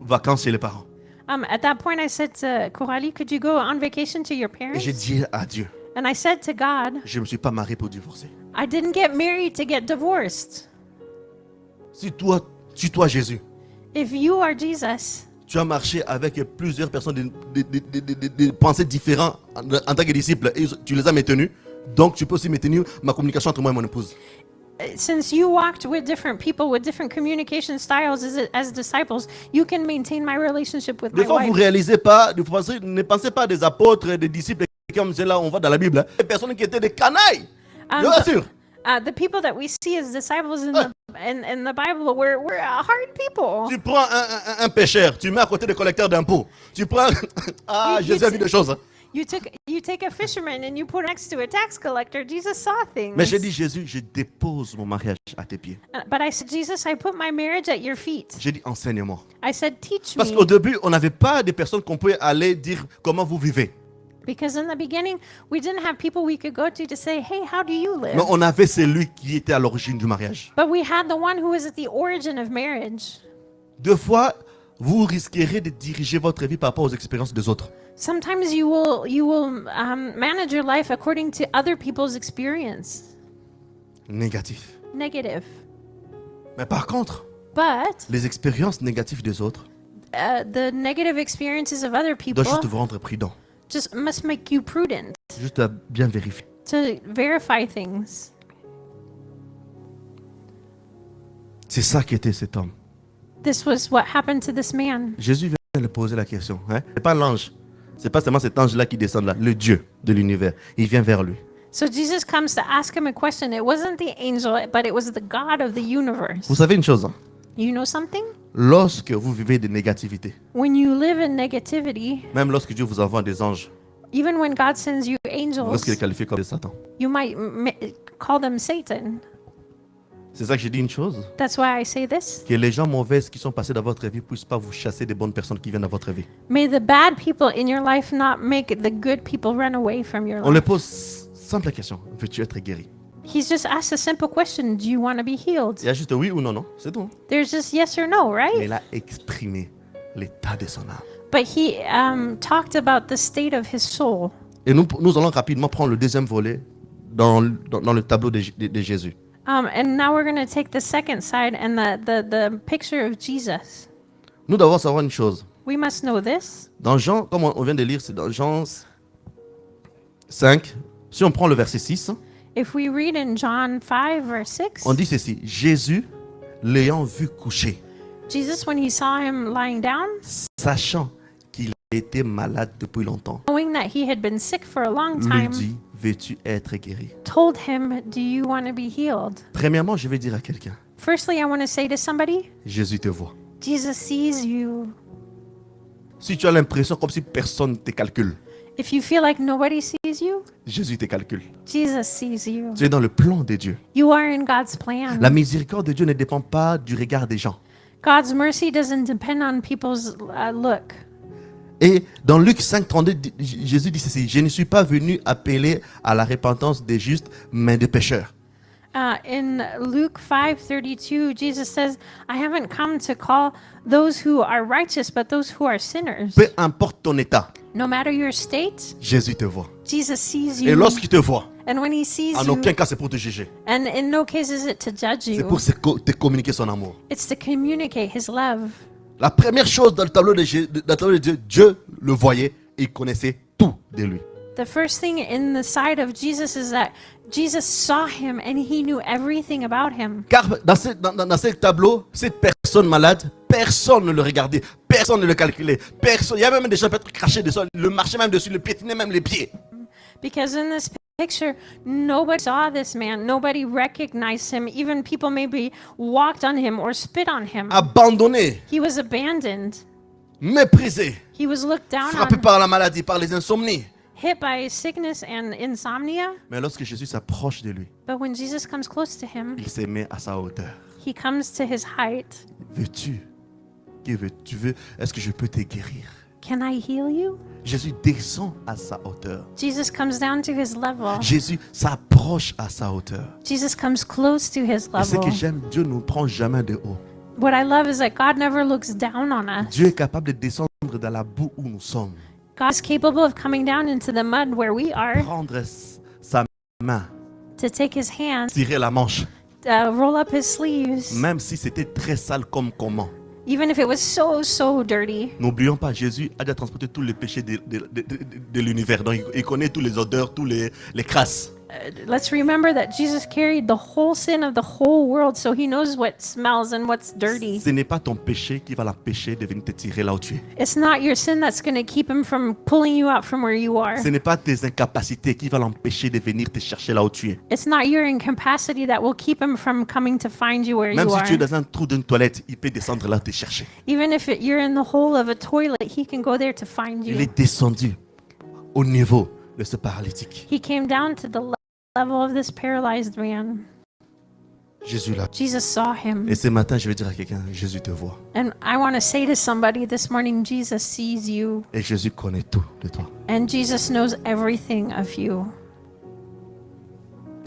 [SPEAKER 1] vacances chez les parents?
[SPEAKER 2] At that point, I said to Coralie, could you go on vacation to your
[SPEAKER 1] Et
[SPEAKER 2] parents?
[SPEAKER 1] j'ai dit à Dieu,
[SPEAKER 2] And I said to God,
[SPEAKER 1] je ne me suis pas marié pour divorcer.
[SPEAKER 2] I didn't get married to get divorced.
[SPEAKER 1] Si toi, Jésus,
[SPEAKER 2] If you are Jesus,
[SPEAKER 1] tu as marché avec plusieurs personnes de pensées différentes en tant que disciple et tu les as maintenus, donc tu peux aussi maintenir ma communication entre moi et mon épouse.
[SPEAKER 2] since you walked with different people with different communication styles as disciples, you can maintain my relationship with
[SPEAKER 1] Des
[SPEAKER 2] my
[SPEAKER 1] fois, vous ne
[SPEAKER 2] wife.
[SPEAKER 1] réalisez pas, ne pensez pas des apôtres, des disciples, comme c'est là, on voit dans la Bible, hein, des personnes qui étaient des canailles. Je vous assure.
[SPEAKER 2] The people that we see as disciples in the Bible were hard people.
[SPEAKER 1] Tu prends un pécheur, tu mets à côté des collecteurs d'impôts. Tu prends. Ah, Jésus a vu des choses. Hein.
[SPEAKER 2] You take a fisherman and you put it next to a tax collector. Jesus saw things.
[SPEAKER 1] Mais j'ai dit, Jésus, je dépose mon mariage à tes pieds.
[SPEAKER 2] But I said, Jesus, I put my marriage at your feet.
[SPEAKER 1] J'ai dit, enseigne-moi.
[SPEAKER 2] I said, teach
[SPEAKER 1] Parce
[SPEAKER 2] me.
[SPEAKER 1] qu'au début, on n'avait pas des personnes qu'on pouvait aller dire comment vous vivez.
[SPEAKER 2] Because in the beginning, we didn't have people we could go to say, hey, how do you live?
[SPEAKER 1] Mais on avait celui qui était à l'origine du mariage.
[SPEAKER 2] But we had the one who was at the origin of marriage.
[SPEAKER 1] Deux fois, vous risquerez de diriger votre vie par rapport aux expériences des autres.
[SPEAKER 2] Sometimes you will manage your life according to other people's experience.
[SPEAKER 1] Négatif.
[SPEAKER 2] Negative.
[SPEAKER 1] Mais par contre,
[SPEAKER 2] But
[SPEAKER 1] les expériences négatives des autres
[SPEAKER 2] the negative experiences of other people
[SPEAKER 1] doivent juste vous rendre prudent.
[SPEAKER 2] just must make you prudent
[SPEAKER 1] Juste à bien vérifier.
[SPEAKER 2] to verify things.
[SPEAKER 1] C'est ça qui était cet homme.
[SPEAKER 2] This was what happened to this man.
[SPEAKER 1] Jésus vient lui poser la question. Hein? Ce n'est pas l'ange. Ce n'est pas seulement cet ange-là qui descend là. Le Dieu de l'univers. Il vient vers lui.
[SPEAKER 2] So Jesus comes to ask him a question. It wasn't the angel, but it was the God of the universe.
[SPEAKER 1] Vous savez une chose, hein?
[SPEAKER 2] You know something?
[SPEAKER 1] Lorsque vous vivez de négativité,
[SPEAKER 2] When you live in negativity,
[SPEAKER 1] même lorsque Dieu vous envoie des anges,
[SPEAKER 2] even when God sends you
[SPEAKER 1] vous
[SPEAKER 2] angels,
[SPEAKER 1] risquez de les qualifier comme des Satan.
[SPEAKER 2] you might call them Satan.
[SPEAKER 1] C'est ça que j'ai dit une chose.
[SPEAKER 2] That's why I say this.
[SPEAKER 1] Que les gens mauvais qui sont passés dans votre vie ne puissent pas vous chasser des bonnes personnes qui viennent dans votre vie.
[SPEAKER 2] May the bad people in your life not make the good people run away from your
[SPEAKER 1] On le
[SPEAKER 2] life.
[SPEAKER 1] pose simple question. Veux-tu être guéri?
[SPEAKER 2] He's just asked a simple question. Do you want to be healed?
[SPEAKER 1] Il y a juste oui ou non, non. C'est tout.
[SPEAKER 2] There's just yes or no,
[SPEAKER 1] Mais
[SPEAKER 2] right?
[SPEAKER 1] il a exprimé l'état de son âme.
[SPEAKER 2] But he talked about the state of his soul.
[SPEAKER 1] Et nous allons rapidement prendre le deuxième volet dans le tableau de Jésus.
[SPEAKER 2] And now we're going to take the second side and the picture of Jesus.
[SPEAKER 1] Nous devons savoir une chose.
[SPEAKER 2] We must know this.
[SPEAKER 1] Dans Jean, comme on vient de lire, c'est dans Jean 5. Si on prend le verset 6,
[SPEAKER 2] If we read in John 5, verse 6,
[SPEAKER 1] on dit ceci. Jésus, l'ayant vu coucher,
[SPEAKER 2] Jesus, when he saw him lying down,
[SPEAKER 1] sachant qu'il était malade depuis longtemps,
[SPEAKER 2] knowing that he had been sick for a long
[SPEAKER 1] lui
[SPEAKER 2] time,
[SPEAKER 1] dit, veux-tu être guéri?
[SPEAKER 2] told him, do you want to be healed?
[SPEAKER 1] Premièrement, je vais dire à quelqu'un,
[SPEAKER 2] Firstly, I want to say to somebody,
[SPEAKER 1] Jésus te voit.
[SPEAKER 2] Jesus sees you.
[SPEAKER 1] Si tu as l'impression comme si personne ne te calcule,
[SPEAKER 2] If you feel like nobody sees you,
[SPEAKER 1] Jésus te calcule.
[SPEAKER 2] Jesus sees you.
[SPEAKER 1] Tu es dans le plan de Dieu.
[SPEAKER 2] You are in God's plan.
[SPEAKER 1] La miséricorde de Dieu ne dépend pas du regard des gens.
[SPEAKER 2] God's mercy doesn't depend on people's look.
[SPEAKER 1] Et dans Luc 5, 32, Jésus dit ceci, je ne suis pas venu appeler à la repentance des justes, mais des pécheurs.
[SPEAKER 2] In Luke 5:32, Jesus says, I haven't come to call those who are righteous, but those who are sinners.
[SPEAKER 1] Peu importe ton état,
[SPEAKER 2] No matter your state,
[SPEAKER 1] Jésus te voit.
[SPEAKER 2] Jesus sees
[SPEAKER 1] Et
[SPEAKER 2] you.
[SPEAKER 1] lorsqu'il te voit,
[SPEAKER 2] And when he sees
[SPEAKER 1] en
[SPEAKER 2] you,
[SPEAKER 1] aucun cas c'est pour te juger.
[SPEAKER 2] and in no case is it to judge
[SPEAKER 1] C'est
[SPEAKER 2] you,
[SPEAKER 1] pour te communiquer son amour.
[SPEAKER 2] it's to communicate his love.
[SPEAKER 1] La première chose dans le tableau de Dieu, Dieu le voyait et il connaissait tout de lui.
[SPEAKER 2] The first thing in the side of Jesus is that Jesus saw him and he knew everything about him.
[SPEAKER 1] Car dans ce tableau, cette personne malade, personne ne le regardait, personne ne le calculait, personne. Il y avait même des gens peut-être crachés dessus, le marchaient même dessus, le piétinaient même les pieds.
[SPEAKER 2] Because in this picture, nobody saw this man. Nobody recognized him. Even people maybe walked on him or spit on him.
[SPEAKER 1] Abandonné,
[SPEAKER 2] He was abandoned.
[SPEAKER 1] méprisé,
[SPEAKER 2] He was looked down
[SPEAKER 1] frappé
[SPEAKER 2] on,
[SPEAKER 1] par la maladie, par les insomnies.
[SPEAKER 2] hit by sickness and insomnia.
[SPEAKER 1] Mais lorsque Jésus s'approche de lui,
[SPEAKER 2] But when Jesus comes close to him,
[SPEAKER 1] il se met à sa hauteur.
[SPEAKER 2] he comes to his height.
[SPEAKER 1] Veux-tu tu veux, est-ce que je peux te guérir?
[SPEAKER 2] Can I heal you?
[SPEAKER 1] Jésus descend à sa hauteur.
[SPEAKER 2] Jesus comes down to his level.
[SPEAKER 1] Jésus s'approche à sa hauteur.
[SPEAKER 2] Jesus comes close to his
[SPEAKER 1] Et ce que
[SPEAKER 2] level.
[SPEAKER 1] j'aime, Dieu ne nous prend jamais de haut.
[SPEAKER 2] What I love is that God never looks down on us.
[SPEAKER 1] Dieu est capable de descendre dans la boue où nous sommes.
[SPEAKER 2] God's capable of coming down into the mud where we are,
[SPEAKER 1] Prendre sa main,
[SPEAKER 2] to take his hand,
[SPEAKER 1] tirer la manche,
[SPEAKER 2] roll up his sleeves,
[SPEAKER 1] même si c'était très sale comme comment.
[SPEAKER 2] even if it was so dirty.
[SPEAKER 1] N'oublions pas, Jésus a déjà transporté tous les péchés de l'univers. Donc, il connaît tous les odeurs, tous les crasses.
[SPEAKER 2] Let's remember that Jesus carried the whole sin of the whole world, so he knows what smells and what's dirty.
[SPEAKER 1] Ce n'est pas ton péché qui va l'empêcher de venir te tirer là où tu es.
[SPEAKER 2] It's not your sin that's going to keep him from pulling you out from where you are.
[SPEAKER 1] Ce n'est pas tes incapacités qui va l'empêcher de venir te chercher là où tu es.
[SPEAKER 2] It's not your incapacity that will keep him from coming to find you where
[SPEAKER 1] Même
[SPEAKER 2] you
[SPEAKER 1] si tu es
[SPEAKER 2] are.
[SPEAKER 1] dans un trou d'une toilette, il peut descendre là te chercher.
[SPEAKER 2] Even if you're in the hole of a toilet, he can go there to find
[SPEAKER 1] Il
[SPEAKER 2] you.
[SPEAKER 1] est descendu au niveau de ce paralytique.
[SPEAKER 2] He came down to the level of this paralyzed man.
[SPEAKER 1] Jésus là.
[SPEAKER 2] Jesus saw him.
[SPEAKER 1] Et ce matin, je vais dire à quelqu'un, Jésus te voit.
[SPEAKER 2] And I want to say to somebody this morning, Jesus sees you.
[SPEAKER 1] Et Jésus connaît tout de toi.
[SPEAKER 2] And Jesus knows everything of you.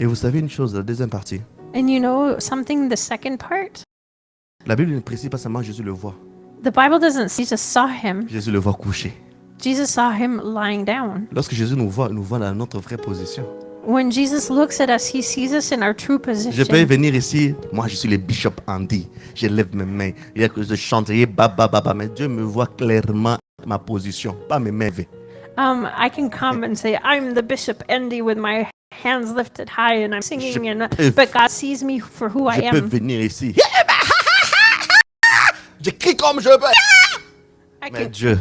[SPEAKER 1] Et vous savez une chose, la deuxième partie.
[SPEAKER 2] And you know something, the second part?
[SPEAKER 1] La Bible ne précise pas seulement Jésus le voit.
[SPEAKER 2] The Bible doesn't say Jesus saw him.
[SPEAKER 1] Jésus le voit couché.
[SPEAKER 2] Jesus saw him lying down.
[SPEAKER 1] Lorsque Jésus nous voit dans notre vraie position.
[SPEAKER 2] When Jesus looks at us, he sees us in our true
[SPEAKER 1] Je peux
[SPEAKER 2] position.
[SPEAKER 1] venir ici, moi je suis le bishop Andy, je lève mes mains, je chante, mais Dieu me voit clairement ma position, pas mes mains levées.
[SPEAKER 2] I can come and say, I'm the Bishop Andy with my hands lifted high and I'm singing, but God sees me for who I
[SPEAKER 1] Je peux
[SPEAKER 2] am.
[SPEAKER 1] venir ici, je crie comme je peux,
[SPEAKER 2] I
[SPEAKER 1] mais
[SPEAKER 2] can,
[SPEAKER 1] Dieu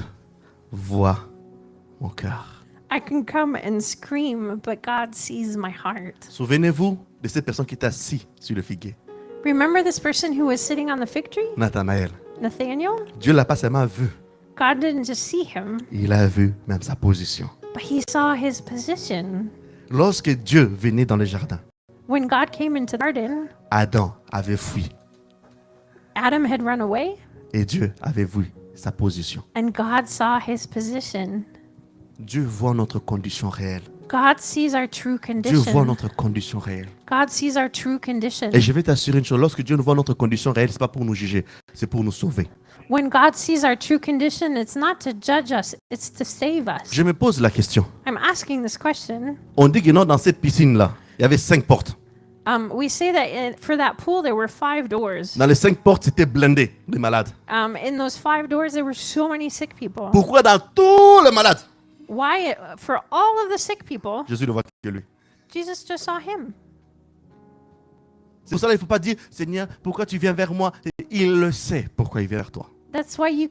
[SPEAKER 1] voit mon cœur.
[SPEAKER 2] I can come and scream, but God sees my heart.
[SPEAKER 1] Souvenez-vous de cette personne qui est assise sur le figuier,
[SPEAKER 2] Remember this person who was sitting on the fig tree?
[SPEAKER 1] Nathanaël.
[SPEAKER 2] Nathaniel?
[SPEAKER 1] Dieu l'a pas seulement vu,
[SPEAKER 2] God didn't just see him,
[SPEAKER 1] il a vu même sa position.
[SPEAKER 2] but he saw his position.
[SPEAKER 1] Lorsque Dieu venait dans le jardin,
[SPEAKER 2] When God came into the garden,
[SPEAKER 1] Adam avait fui
[SPEAKER 2] Adam had run away,
[SPEAKER 1] et Dieu avait vu sa position.
[SPEAKER 2] and God saw his position.
[SPEAKER 1] Dieu voit notre condition réelle.
[SPEAKER 2] God sees our true
[SPEAKER 1] Dieu voit
[SPEAKER 2] condition.
[SPEAKER 1] notre condition réelle.
[SPEAKER 2] God sees our true condition.
[SPEAKER 1] Et je vais t'assurer une chose, lorsque Dieu nous voit notre condition réelle, ce n'est pas pour nous juger, c'est pour nous sauver.
[SPEAKER 2] When God sees our true condition, it's not to judge us, it's to save us.
[SPEAKER 1] Je me pose la question.
[SPEAKER 2] I'm asking this question.
[SPEAKER 1] On dit que non, dans cette piscine-là, il y avait 5 portes.
[SPEAKER 2] We say that for that pool, there were 5 doors.
[SPEAKER 1] Dans les 5 portes, c'était blindé de malades.
[SPEAKER 2] In those 5 doors, there were so many sick people.
[SPEAKER 1] Pourquoi dans tous les malades,
[SPEAKER 2] Why, for all of the sick people,
[SPEAKER 1] Jésus ne voit que lui?
[SPEAKER 2] Jesus just saw him.
[SPEAKER 1] C'est pour cela qu'il ne faut pas dire, Seigneur, pourquoi tu viens vers moi? Il le sait pourquoi il vient vers toi.
[SPEAKER 2] That's why you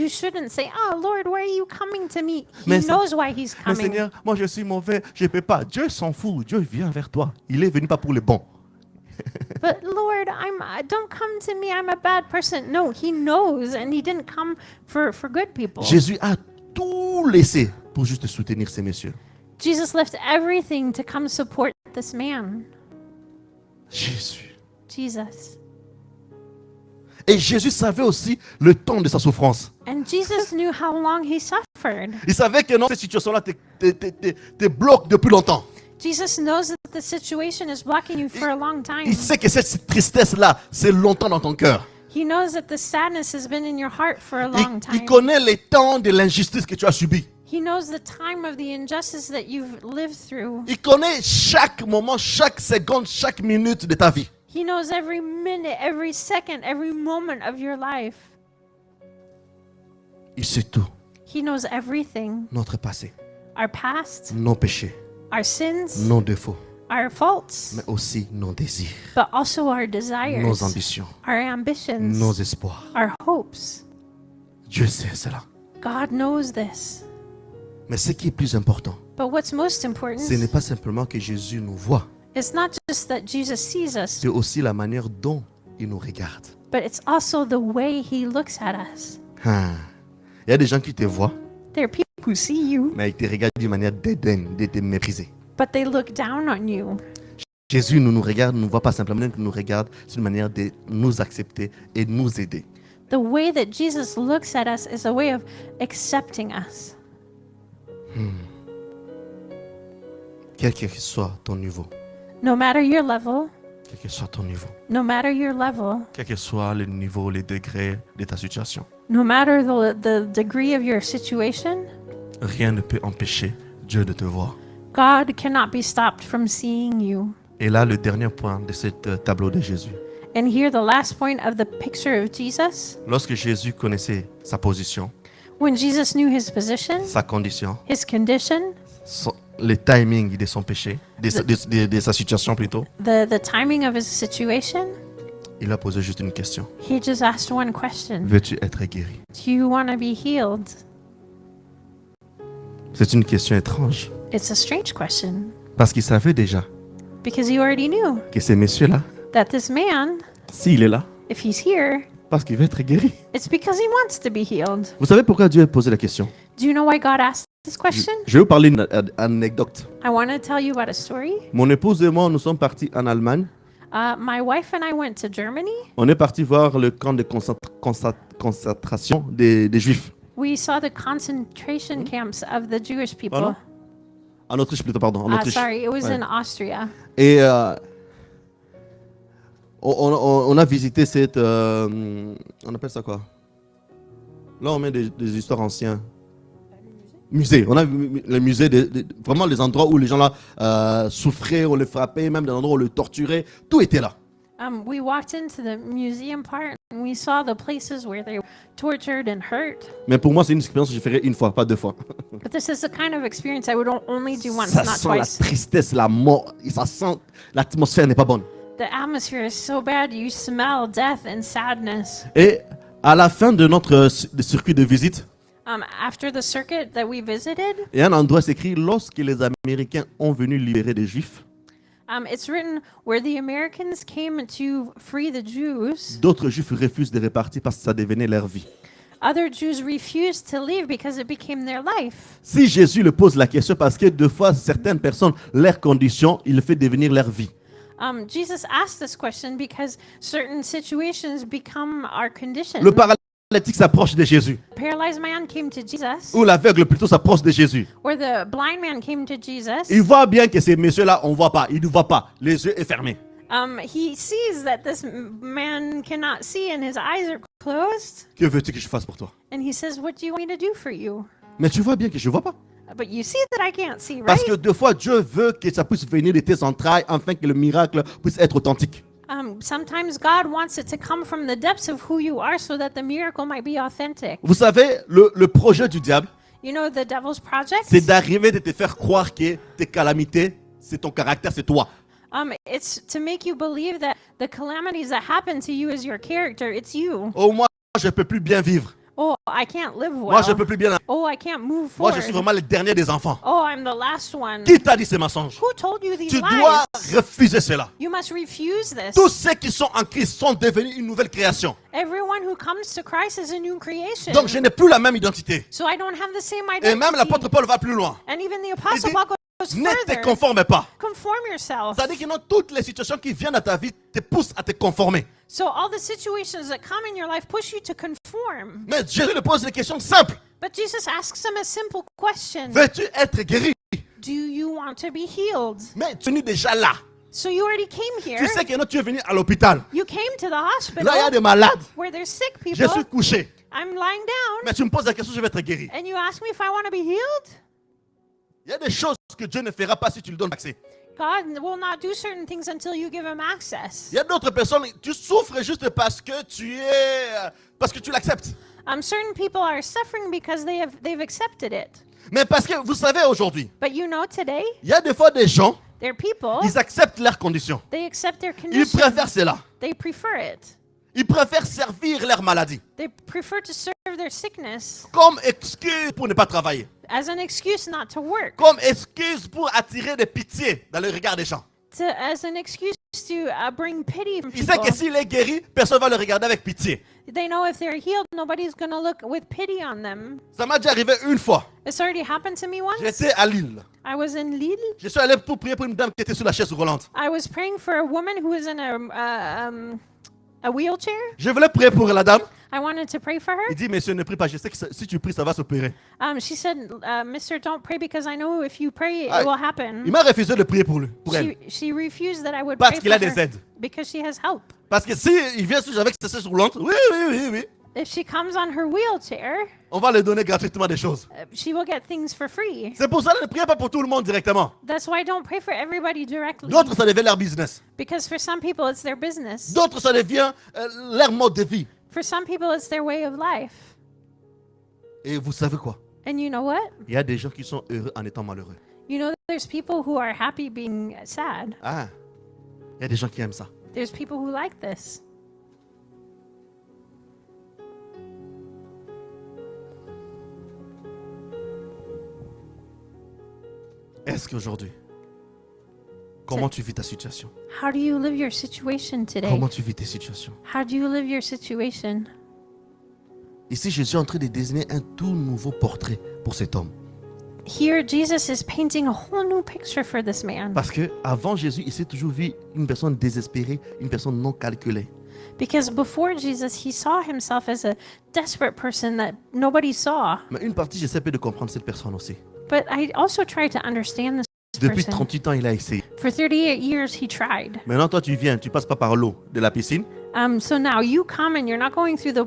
[SPEAKER 2] shouldn't say, "Oh Lord, why are you coming to me?" He
[SPEAKER 1] Mais
[SPEAKER 2] knows why he's
[SPEAKER 1] Mais
[SPEAKER 2] coming.
[SPEAKER 1] Seigneur, moi je suis mauvais, je ne peux pas. Dieu s'en fout, Dieu vient vers toi. Il est venu pas pour les bons.
[SPEAKER 2] But Lord, don't come to me. I'm a bad person. No, he knows, and he didn't come for good people.
[SPEAKER 1] Jésus a tout laissé pour juste soutenir ces messieurs.
[SPEAKER 2] Jesus left everything to come support this man,
[SPEAKER 1] Jésus.
[SPEAKER 2] Jesus.
[SPEAKER 1] Et Jésus savait aussi le temps de sa souffrance.
[SPEAKER 2] And Jesus knew how long he suffered.
[SPEAKER 1] Il savait que non, cette situation-là te bloque depuis longtemps.
[SPEAKER 2] Jesus knows that the situation is blocking you for a long time.
[SPEAKER 1] Il sait que cette tristesse-là, c'est longtemps dans ton cœur.
[SPEAKER 2] He knows that the sadness has been in your heart for a long
[SPEAKER 1] Il
[SPEAKER 2] time.
[SPEAKER 1] connaît les temps de l'injustice que tu as subi.
[SPEAKER 2] He knows the time of the injustice that you've lived through.
[SPEAKER 1] Il connaît chaque moment, chaque seconde, chaque minute de ta vie.
[SPEAKER 2] He knows every minute, every second, every moment of your life.
[SPEAKER 1] Il sait tout.
[SPEAKER 2] He knows everything.
[SPEAKER 1] Notre passé,
[SPEAKER 2] Our past,
[SPEAKER 1] nos péchés,
[SPEAKER 2] our sins,
[SPEAKER 1] nos défauts,
[SPEAKER 2] our faults,
[SPEAKER 1] mais aussi nos désirs,
[SPEAKER 2] but also our desires,
[SPEAKER 1] nos ambitions,
[SPEAKER 2] our ambitions,
[SPEAKER 1] nos espoirs.
[SPEAKER 2] our hopes.
[SPEAKER 1] Dieu sait cela.
[SPEAKER 2] God knows this.
[SPEAKER 1] Mais ce qui est plus important,
[SPEAKER 2] But what's most important
[SPEAKER 1] ce n'est pas simplement que Jésus nous voit,
[SPEAKER 2] is not just that Jesus sees us,
[SPEAKER 1] c'est aussi la manière dont il nous regarde.
[SPEAKER 2] but it's also the way he looks at us.
[SPEAKER 1] Ah. Il y a des gens qui te voient,
[SPEAKER 2] There are people who see you,
[SPEAKER 1] mais ils te regardent d'une manière dédain, de te mépriser.
[SPEAKER 2] but they look down on you.
[SPEAKER 1] Jésus nous regarde, ne nous voit pas simplement, il nous regarde, c'est une manière de nous accepter et nous aider.
[SPEAKER 2] the way that Jesus looks at us is a way of accepting us.
[SPEAKER 1] Quel que soit ton niveau,
[SPEAKER 2] No matter your level,
[SPEAKER 1] quel que soit ton niveau,
[SPEAKER 2] no matter your level,
[SPEAKER 1] quel que soit le niveau, les degrés de ta situation,
[SPEAKER 2] no matter the degree of your situation,
[SPEAKER 1] rien ne peut empêcher Dieu de te voir.
[SPEAKER 2] God cannot be stopped from seeing you.
[SPEAKER 1] Et là, le dernier point de ce tableau de Jésus.
[SPEAKER 2] And here, the last point of the picture of Jesus,
[SPEAKER 1] Lorsque Jésus connaissait sa position,
[SPEAKER 2] when Jesus knew his position,
[SPEAKER 1] sa condition,
[SPEAKER 2] his condition,
[SPEAKER 1] le timing de son péché, de sa situation plutôt,
[SPEAKER 2] the timing of his situation,
[SPEAKER 1] il a posé juste une question.
[SPEAKER 2] he just asked one question.
[SPEAKER 1] Veux-tu être guéri?
[SPEAKER 2] Do you want to be healed?
[SPEAKER 1] C'est une question étrange.
[SPEAKER 2] It's a strange question
[SPEAKER 1] Parce qu'il savait déjà
[SPEAKER 2] because he already knew
[SPEAKER 1] que ces messieurs-là,
[SPEAKER 2] that this man,
[SPEAKER 1] s'il est là,
[SPEAKER 2] if he's here,
[SPEAKER 1] parce qu'il veut être guéri.
[SPEAKER 2] it's because he wants to be healed.
[SPEAKER 1] Vous savez pourquoi Dieu a posé la question?
[SPEAKER 2] Do you know why God asked this question?
[SPEAKER 1] Je vais vous parler d'une anecdote.
[SPEAKER 2] I want to tell you about a story.
[SPEAKER 1] Mon épouse et moi, nous sommes partis en Allemagne.
[SPEAKER 2] My wife and I went to Germany.
[SPEAKER 1] On est partis voir le camp de concentration des Juifs.
[SPEAKER 2] We saw the concentration camps of the Jewish people.
[SPEAKER 1] Pardon? En Autriche plutôt, pardon. En Autriche.
[SPEAKER 2] Sorry, it was
[SPEAKER 1] Ouais.
[SPEAKER 2] in Austria.
[SPEAKER 1] Et on a visité cette... on appelle ça quoi? Là, on met des histoires anciennes. Musée. On a vu le musée, vraiment les endroits où les gens là souffraient, on les frappait, même des endroits où on les torturait. Tout était là.
[SPEAKER 2] We walked into the museum part and we saw the places where they were tortured and hurt.
[SPEAKER 1] Mais pour moi, c'est une expérience que je ferai une fois, pas deux fois.
[SPEAKER 2] But this is the kind of experience I would only do once,
[SPEAKER 1] Ça
[SPEAKER 2] not
[SPEAKER 1] sent la
[SPEAKER 2] twice.
[SPEAKER 1] tristesse, la mort. Et ça sent... L'atmosphère n'est pas bonne.
[SPEAKER 2] The atmosphere is so bad, you smell death and sadness.
[SPEAKER 1] Et à la fin de notre circuit de visite,
[SPEAKER 2] After the circuit that we visited,
[SPEAKER 1] il y a un endroit c'est écrit lorsque les Américains ont venu libérer des Juifs,
[SPEAKER 2] it's written where the Americans came to free the Jews,
[SPEAKER 1] d'autres Juifs refusent de repartir parce que ça devenait leur vie.
[SPEAKER 2] other Jews refused to leave because it became their life.
[SPEAKER 1] Si Jésus le pose la question parce que deux fois certaines personnes, leurs conditions, il le fait devenir leur vie.
[SPEAKER 2] Jesus asked this question because certain situations become our condition.
[SPEAKER 1] Le paralytique s'approche de Jésus,
[SPEAKER 2] Paralyzed man came to Jesus,
[SPEAKER 1] ou l'aveugle plutôt s'approche de Jésus.
[SPEAKER 2] or the blind man came to Jesus.
[SPEAKER 1] Il voit bien que ces messieurs-là, on ne voit pas, ils ne voient pas, les yeux est fermés.
[SPEAKER 2] He sees that this man cannot see and his eyes are closed.
[SPEAKER 1] Que veux-tu que je fasse pour toi?
[SPEAKER 2] And he says, what do you want me to do for you?
[SPEAKER 1] Mais tu vois bien que je ne vois pas.
[SPEAKER 2] But you see that I can't see, right?
[SPEAKER 1] Parce que deux fois, Dieu veut que ça puisse venir de tes entrailles afin que le miracle puisse être authentique.
[SPEAKER 2] Sometimes God wants it to come from the depths of who you are so that the miracle might be authentic.
[SPEAKER 1] Vous savez, le projet du diable,
[SPEAKER 2] You know, the devil's project?
[SPEAKER 1] c'est d'arriver de te faire croire que tes calamités, c'est ton caractère, c'est toi.
[SPEAKER 2] It's to make you believe that the calamities that happen to you is your character. It's you.
[SPEAKER 1] Oh, moi, je ne peux plus bien vivre.
[SPEAKER 2] Oh, I can't live well.
[SPEAKER 1] Moi, je ne peux plus bien...
[SPEAKER 2] Oh, I can't move
[SPEAKER 1] Moi,
[SPEAKER 2] forward.
[SPEAKER 1] je suis vraiment le dernier des enfants.
[SPEAKER 2] Oh, I'm the last one.
[SPEAKER 1] Qui t'a dit ces mensonges?
[SPEAKER 2] Who told you these
[SPEAKER 1] Tu
[SPEAKER 2] lies?
[SPEAKER 1] dois refuser cela.
[SPEAKER 2] You must refuse this.
[SPEAKER 1] Tous ceux qui sont en Christ sont devenus une nouvelle création.
[SPEAKER 2] Everyone who comes to Christ is a new creation.
[SPEAKER 1] Donc, je n'ai plus la même identité.
[SPEAKER 2] So I don't have the same
[SPEAKER 1] Et
[SPEAKER 2] identity.
[SPEAKER 1] même l'apôtre Paul va plus loin.
[SPEAKER 2] And even the
[SPEAKER 1] Il
[SPEAKER 2] apostle
[SPEAKER 1] dit,
[SPEAKER 2] Paul goes
[SPEAKER 1] ne te
[SPEAKER 2] further.
[SPEAKER 1] conforme pas.
[SPEAKER 2] Conform yourself.
[SPEAKER 1] C'est-à-dire que non, toutes les situations qui viennent à ta vie te poussent à te conformer.
[SPEAKER 2] So all the situations that come in your life push you to conform.
[SPEAKER 1] Mais Jésus lui pose une question simple.
[SPEAKER 2] But Jesus asks him a simple question.
[SPEAKER 1] Veux-tu être guéri?
[SPEAKER 2] Do you want to be healed?
[SPEAKER 1] Mais tu es déjà là.
[SPEAKER 2] So you already came here.
[SPEAKER 1] Tu sais que non, tu es venu à l'hôpital.
[SPEAKER 2] You came to the hospital
[SPEAKER 1] Là, il y a des malades.
[SPEAKER 2] where there's sick
[SPEAKER 1] Je
[SPEAKER 2] people.
[SPEAKER 1] suis couché.
[SPEAKER 2] I'm lying down.
[SPEAKER 1] Mais tu me poses la question, je vais être guéri.
[SPEAKER 2] And you ask me if I want to be healed?
[SPEAKER 1] Il y a des choses que Dieu ne fera pas si tu lui donnes accès.
[SPEAKER 2] God will not do certain things until you give him access.
[SPEAKER 1] Il y a d'autres personnes, tu souffres juste parce que parce que tu l'acceptes.
[SPEAKER 2] Certain people are suffering because they've accepted it.
[SPEAKER 1] Mais parce que vous savez aujourd'hui,
[SPEAKER 2] But you know today,
[SPEAKER 1] il y a des fois des gens,
[SPEAKER 2] there are people,
[SPEAKER 1] ils acceptent leurs conditions.
[SPEAKER 2] they accept their
[SPEAKER 1] Ils
[SPEAKER 2] condition.
[SPEAKER 1] préfèrent cela.
[SPEAKER 2] They prefer it.
[SPEAKER 1] Ils préfèrent servir leur maladie
[SPEAKER 2] They prefer to serve their sickness
[SPEAKER 1] comme excuse pour ne pas travailler.
[SPEAKER 2] as an excuse not to work,
[SPEAKER 1] Comme excuse pour attirer des pitiés dans le regard des gens.
[SPEAKER 2] as an excuse to bring pity from
[SPEAKER 1] Il sait que
[SPEAKER 2] people.
[SPEAKER 1] s'il est guéri, personne ne va le regarder avec pitié.
[SPEAKER 2] They know if they're healed, nobody's going to look with pity on them.
[SPEAKER 1] Ça m'a déjà arrivé une fois.
[SPEAKER 2] It's already happened to me once.
[SPEAKER 1] J'étais à Lille.
[SPEAKER 2] I was in Lille.
[SPEAKER 1] Je suis allé pour prier pour une dame qui était sur la chaise roulante.
[SPEAKER 2] I was praying for a woman who was in a wheelchair.
[SPEAKER 1] Je voulais prier pour la dame.
[SPEAKER 2] I wanted to pray for her.
[SPEAKER 1] Il dit, monsieur, ne prie pas. Je sais que si tu pries, ça va s'opérer.
[SPEAKER 2] She said, Mister, don't pray because I know if you pray,
[SPEAKER 1] Ah,
[SPEAKER 2] it will
[SPEAKER 1] Il
[SPEAKER 2] happen.
[SPEAKER 1] m'a refusé de prier pour lui, pour elle.
[SPEAKER 2] She refused that I would
[SPEAKER 1] Parce
[SPEAKER 2] pray
[SPEAKER 1] qu'il
[SPEAKER 2] for
[SPEAKER 1] a des
[SPEAKER 2] her
[SPEAKER 1] aides.
[SPEAKER 2] because she has help.
[SPEAKER 1] Parce que si il vient avec ses chaises roulantes, oui, oui, oui, oui,
[SPEAKER 2] If she comes on her wheelchair,
[SPEAKER 1] on va lui donner gratuitement des choses.
[SPEAKER 2] she will get things for free.
[SPEAKER 1] C'est pour ça que ne priez pas pour tout le monde directement.
[SPEAKER 2] That's why I don't pray for everybody directly.
[SPEAKER 1] D'autres, ça devient leur business.
[SPEAKER 2] Because for some people, it's their business.
[SPEAKER 1] D'autres, ça devient leur mode de vie.
[SPEAKER 2] For some people, it's their way of life.
[SPEAKER 1] Et vous savez quoi?
[SPEAKER 2] And you know what?
[SPEAKER 1] Il y a des gens qui sont heureux en étant malheureux.
[SPEAKER 2] You know, there's people who are happy being sad.
[SPEAKER 1] Ah, il y a des gens qui aiment ça.
[SPEAKER 2] There's people who like this.
[SPEAKER 1] Est-ce qu'aujourd'hui, comment tu vis ta situation?
[SPEAKER 2] How do you live your situation today?
[SPEAKER 1] Comment tu vis tes situations?
[SPEAKER 2] How do you live your situation?
[SPEAKER 1] Ici, je suis en train de dessiner un tout nouveau portrait pour cet homme.
[SPEAKER 2] Here, Jesus is painting a whole new picture for this man.
[SPEAKER 1] Parce que avant Jésus, il s'est toujours vu une personne désespérée, une personne non calculée.
[SPEAKER 2] Because before Jesus, he saw himself as a desperate person that nobody saw.
[SPEAKER 1] Mais une partie, j'essaie peu de comprendre cette personne aussi.
[SPEAKER 2] But I also tried to understand this
[SPEAKER 1] Depuis
[SPEAKER 2] person.
[SPEAKER 1] 38 ans, il a essayé.
[SPEAKER 2] For 38 years, he tried.
[SPEAKER 1] Maintenant, toi, tu viens, tu passes pas par l'eau de la piscine.
[SPEAKER 2] So now you come and you're not going through the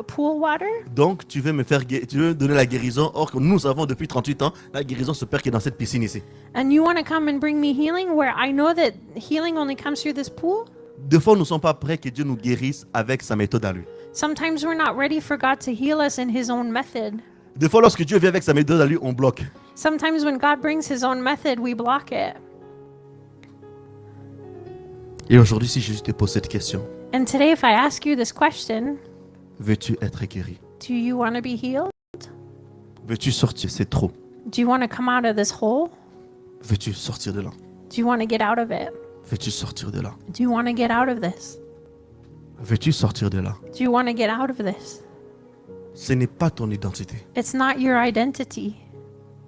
[SPEAKER 2] pool water.
[SPEAKER 1] Donc, tu veux me faire, tu veux donner la guérison. Or que nous avons depuis 38 ans, la guérison se perd que dans cette piscine ici.
[SPEAKER 2] And you want to come and bring me healing where I know that healing only comes through this pool?
[SPEAKER 1] Des fois, nous ne sommes pas prêts que Dieu nous guérisse avec sa méthode à lui.
[SPEAKER 2] Sometimes we're not ready for God to heal us in his own method.
[SPEAKER 1] Des fois, lorsque Dieu vient avec sa méthode à lui, on bloque.
[SPEAKER 2] Sometimes when God brings his own method, we block it.
[SPEAKER 1] Et aujourd'hui, si Jésus te pose cette question,
[SPEAKER 2] And today, if I ask you this question,
[SPEAKER 1] veux-tu être guéri?
[SPEAKER 2] do you want to be healed?
[SPEAKER 1] Veux-tu sortir? C'est trop.
[SPEAKER 2] Do you want to come out of this hole?
[SPEAKER 1] Veux-tu sortir de là?
[SPEAKER 2] Do you want to get out of it?
[SPEAKER 1] Veux-tu sortir de là?
[SPEAKER 2] Do you want to get out of this?
[SPEAKER 1] Veux-tu sortir de là?
[SPEAKER 2] Do you want to get out of this?
[SPEAKER 1] Ce n'est pas ton identité.
[SPEAKER 2] It's not your identity.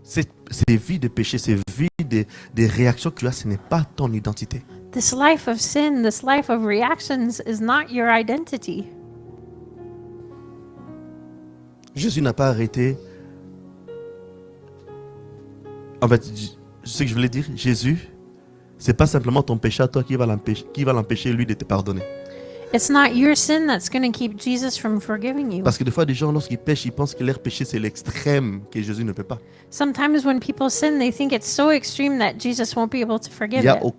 [SPEAKER 1] Ces vies de péché, ces vies des réactions que tu as, ce n'est pas ton identité.
[SPEAKER 2] This life of sin, this life of reactions is not your identity.
[SPEAKER 1] Jésus n'a pas arrêté. En fait, ce que je voulais dire, Jésus, c'est pas simplement ton péché à toi qui va l'empêcher lui de te pardonner.
[SPEAKER 2] It's not your sin that's going to keep Jesus from forgiving you.
[SPEAKER 1] Parce que des fois, des gens, lorsqu'ils pêchent, ils pensent que leur péché, c'est l'extrême que Jésus ne peut pas.
[SPEAKER 2] Sometimes when people sin, they think it's so extreme that Jesus won't be able to
[SPEAKER 1] Il
[SPEAKER 2] forgive
[SPEAKER 1] n'y a
[SPEAKER 2] it.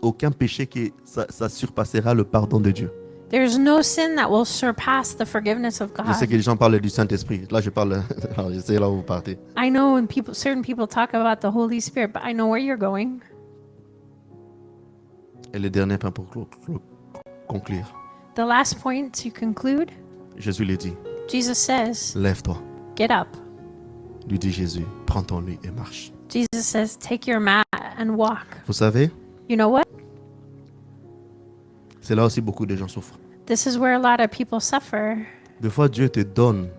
[SPEAKER 1] aucun péché qui ça surpassera le pardon de Dieu.
[SPEAKER 2] There's no sin that will surpass the forgiveness of
[SPEAKER 1] Je sais
[SPEAKER 2] God.
[SPEAKER 1] que les gens parlent du Saint-Esprit. Là, je parle. Alors, je sais là où vous partez.
[SPEAKER 2] I know when certain people talk about the Holy Spirit, but I know where you're going.
[SPEAKER 1] Et le dernier point pour conclure.
[SPEAKER 2] The last point to conclude,
[SPEAKER 1] Jésus lui dit,
[SPEAKER 2] Jesus says,
[SPEAKER 1] lève-toi.
[SPEAKER 2] get up.
[SPEAKER 1] Lui dit Jésus, prends ton lit et marche.
[SPEAKER 2] Jesus says, take your mat and walk.
[SPEAKER 1] Vous savez,
[SPEAKER 2] You know what?
[SPEAKER 1] c'est là aussi beaucoup de gens souffrent.
[SPEAKER 2] This is where a lot of people suffer.
[SPEAKER 1] Des fois, Dieu te donne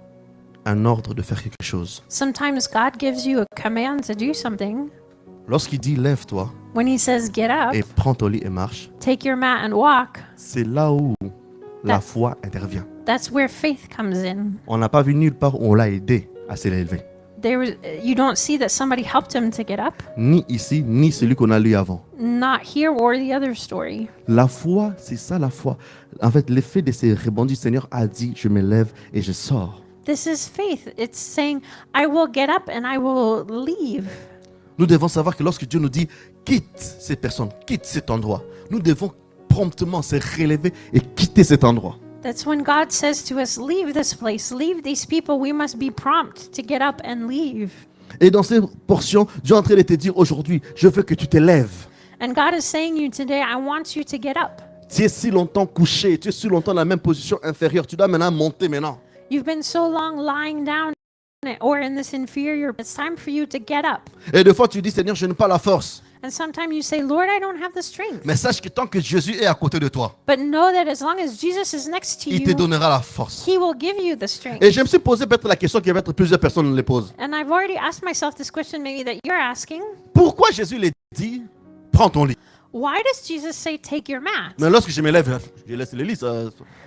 [SPEAKER 1] un ordre de faire quelque chose.
[SPEAKER 2] Sometimes God gives you a command to do something.
[SPEAKER 1] Lorsqu'il dit lève-toi
[SPEAKER 2] When he says get up,
[SPEAKER 1] et prends ton lit et marche,
[SPEAKER 2] take your mat and walk,
[SPEAKER 1] c'est là où la foi intervient.
[SPEAKER 2] that's where faith comes in.
[SPEAKER 1] On n'a pas vu nulle part où on l'a aidé à s'élever.
[SPEAKER 2] You don't see that somebody helped him to get up.
[SPEAKER 1] Ni ici, ni celui qu'on a lu avant.
[SPEAKER 2] Not here or the other story.
[SPEAKER 1] La foi, c'est ça la foi. En fait, l'effet de ces rebondis, Seigneur a dit, je me lève et je sors.
[SPEAKER 2] This is faith. It's saying, I will get up and I will leave.
[SPEAKER 1] Nous devons savoir que lorsque Dieu nous dit, quitte ces personnes, quitte cet endroit, nous devons promptement se relever et quitter cet endroit.
[SPEAKER 2] That's when God says to us, leave this place, leave these people. We must be prompt to get up and leave.
[SPEAKER 1] Et dans ces portions, Dieu est en train de te dire aujourd'hui, je veux que tu te lèves.
[SPEAKER 2] And God is saying you today, I want you to get up.
[SPEAKER 1] Tu es si longtemps couché, tu es si longtemps dans la même position inférieure, tu dois maintenant monter maintenant.
[SPEAKER 2] You've been so long lying down or in this inferior. It's time for you to get up.
[SPEAKER 1] Et des fois tu dis, Seigneur, je n'ai pas la force.
[SPEAKER 2] And sometimes you say, Lord, I don't have the strength.
[SPEAKER 1] Mais sache que tant que Jésus est à côté de toi,
[SPEAKER 2] But know that as long as Jesus is next to
[SPEAKER 1] il te
[SPEAKER 2] you,
[SPEAKER 1] donnera la force.
[SPEAKER 2] he will give you the strength.
[SPEAKER 1] Et je me suis posé peut-être la question que peut-être plusieurs personnes les posent.
[SPEAKER 2] And I've already asked myself this question maybe that you're asking.
[SPEAKER 1] Pourquoi Jésus les dit, prends ton lit?
[SPEAKER 2] Why does Jesus say take your mat?
[SPEAKER 1] Mais lorsque je me lève, je laisse le lit,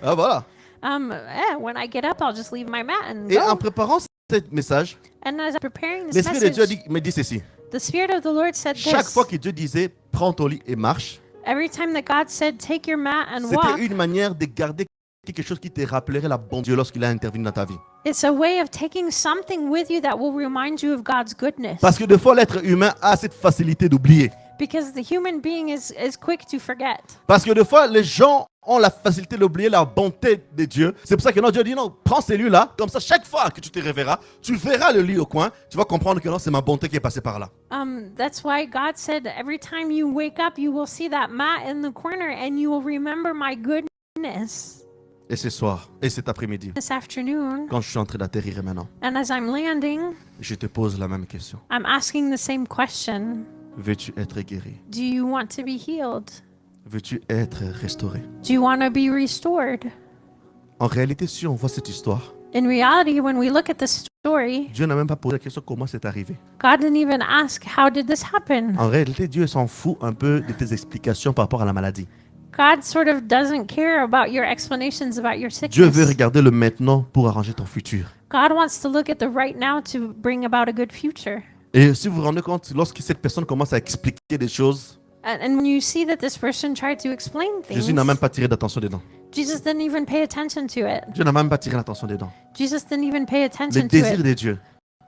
[SPEAKER 1] voilà.
[SPEAKER 2] When I get up, I'll just leave my mat and
[SPEAKER 1] Et en
[SPEAKER 2] go.
[SPEAKER 1] préparant ce message,
[SPEAKER 2] And as I'm preparing this
[SPEAKER 1] l'Esprit de Dieu
[SPEAKER 2] message,
[SPEAKER 1] me dit ceci.
[SPEAKER 2] the Spirit of the Lord said
[SPEAKER 1] Chaque
[SPEAKER 2] this.
[SPEAKER 1] fois que Dieu disait, prends ton lit et marche,
[SPEAKER 2] Every time that God said, take your mat and
[SPEAKER 1] c'était
[SPEAKER 2] walk,
[SPEAKER 1] une manière de garder quelque chose qui te rappellerait la bonté de Dieu lorsqu'il a intervenu dans ta vie.
[SPEAKER 2] it's a way of taking something with you that will remind you of God's goodness.
[SPEAKER 1] Parce que des fois, l'être humain a cette facilité d'oublier.
[SPEAKER 2] Because the human being is quick to forget.
[SPEAKER 1] Parce que des fois, les gens ont la facilité d'oublier la bonté de Dieu. C'est pour ça que notre Dieu dit non, prends celui-là. Comme ça, chaque fois que tu te réveilleras, tu verras le lit au coin. Tu vas comprendre que non, c'est ma bonté qui est passée par là.
[SPEAKER 2] That's why God said every time you wake up, you will see that mat in the corner and you will remember my goodness.
[SPEAKER 1] Et ce soir, et cet après-midi,
[SPEAKER 2] This afternoon,
[SPEAKER 1] quand je suis en train d'atterrir maintenant,
[SPEAKER 2] and as I'm landing,
[SPEAKER 1] je te pose la même question.
[SPEAKER 2] I'm asking the same question.
[SPEAKER 1] Veux-tu être guéri?
[SPEAKER 2] Do you want to be healed?
[SPEAKER 1] Veux-tu être restauré?
[SPEAKER 2] Do you want to be restored?
[SPEAKER 1] En réalité, si on voit cette histoire,
[SPEAKER 2] In reality, when we look at this story,
[SPEAKER 1] Dieu n'a même pas posé la question comment c'est arrivé.
[SPEAKER 2] God didn't even ask, how did this happen?
[SPEAKER 1] En réalité, Dieu s'en fout un peu de tes explications par rapport à la maladie.
[SPEAKER 2] God sort of doesn't care about your explanations about your
[SPEAKER 1] Dieu veut
[SPEAKER 2] sickness.
[SPEAKER 1] regarder le maintenant pour arranger ton futur.
[SPEAKER 2] God wants to look at the right now to bring about a good future.
[SPEAKER 1] Et si vous vous rendez compte, lorsque cette personne commence à expliquer des choses,
[SPEAKER 2] And when you see that this person tried to explain things,
[SPEAKER 1] Jésus n'a même pas tiré d'attention dedans.
[SPEAKER 2] Jesus didn't even pay attention to it.
[SPEAKER 1] Dieu n'a même pas tiré l'attention dedans.
[SPEAKER 2] Jesus didn't even pay
[SPEAKER 1] Le
[SPEAKER 2] attention to
[SPEAKER 1] désir
[SPEAKER 2] it.
[SPEAKER 1] de Dieu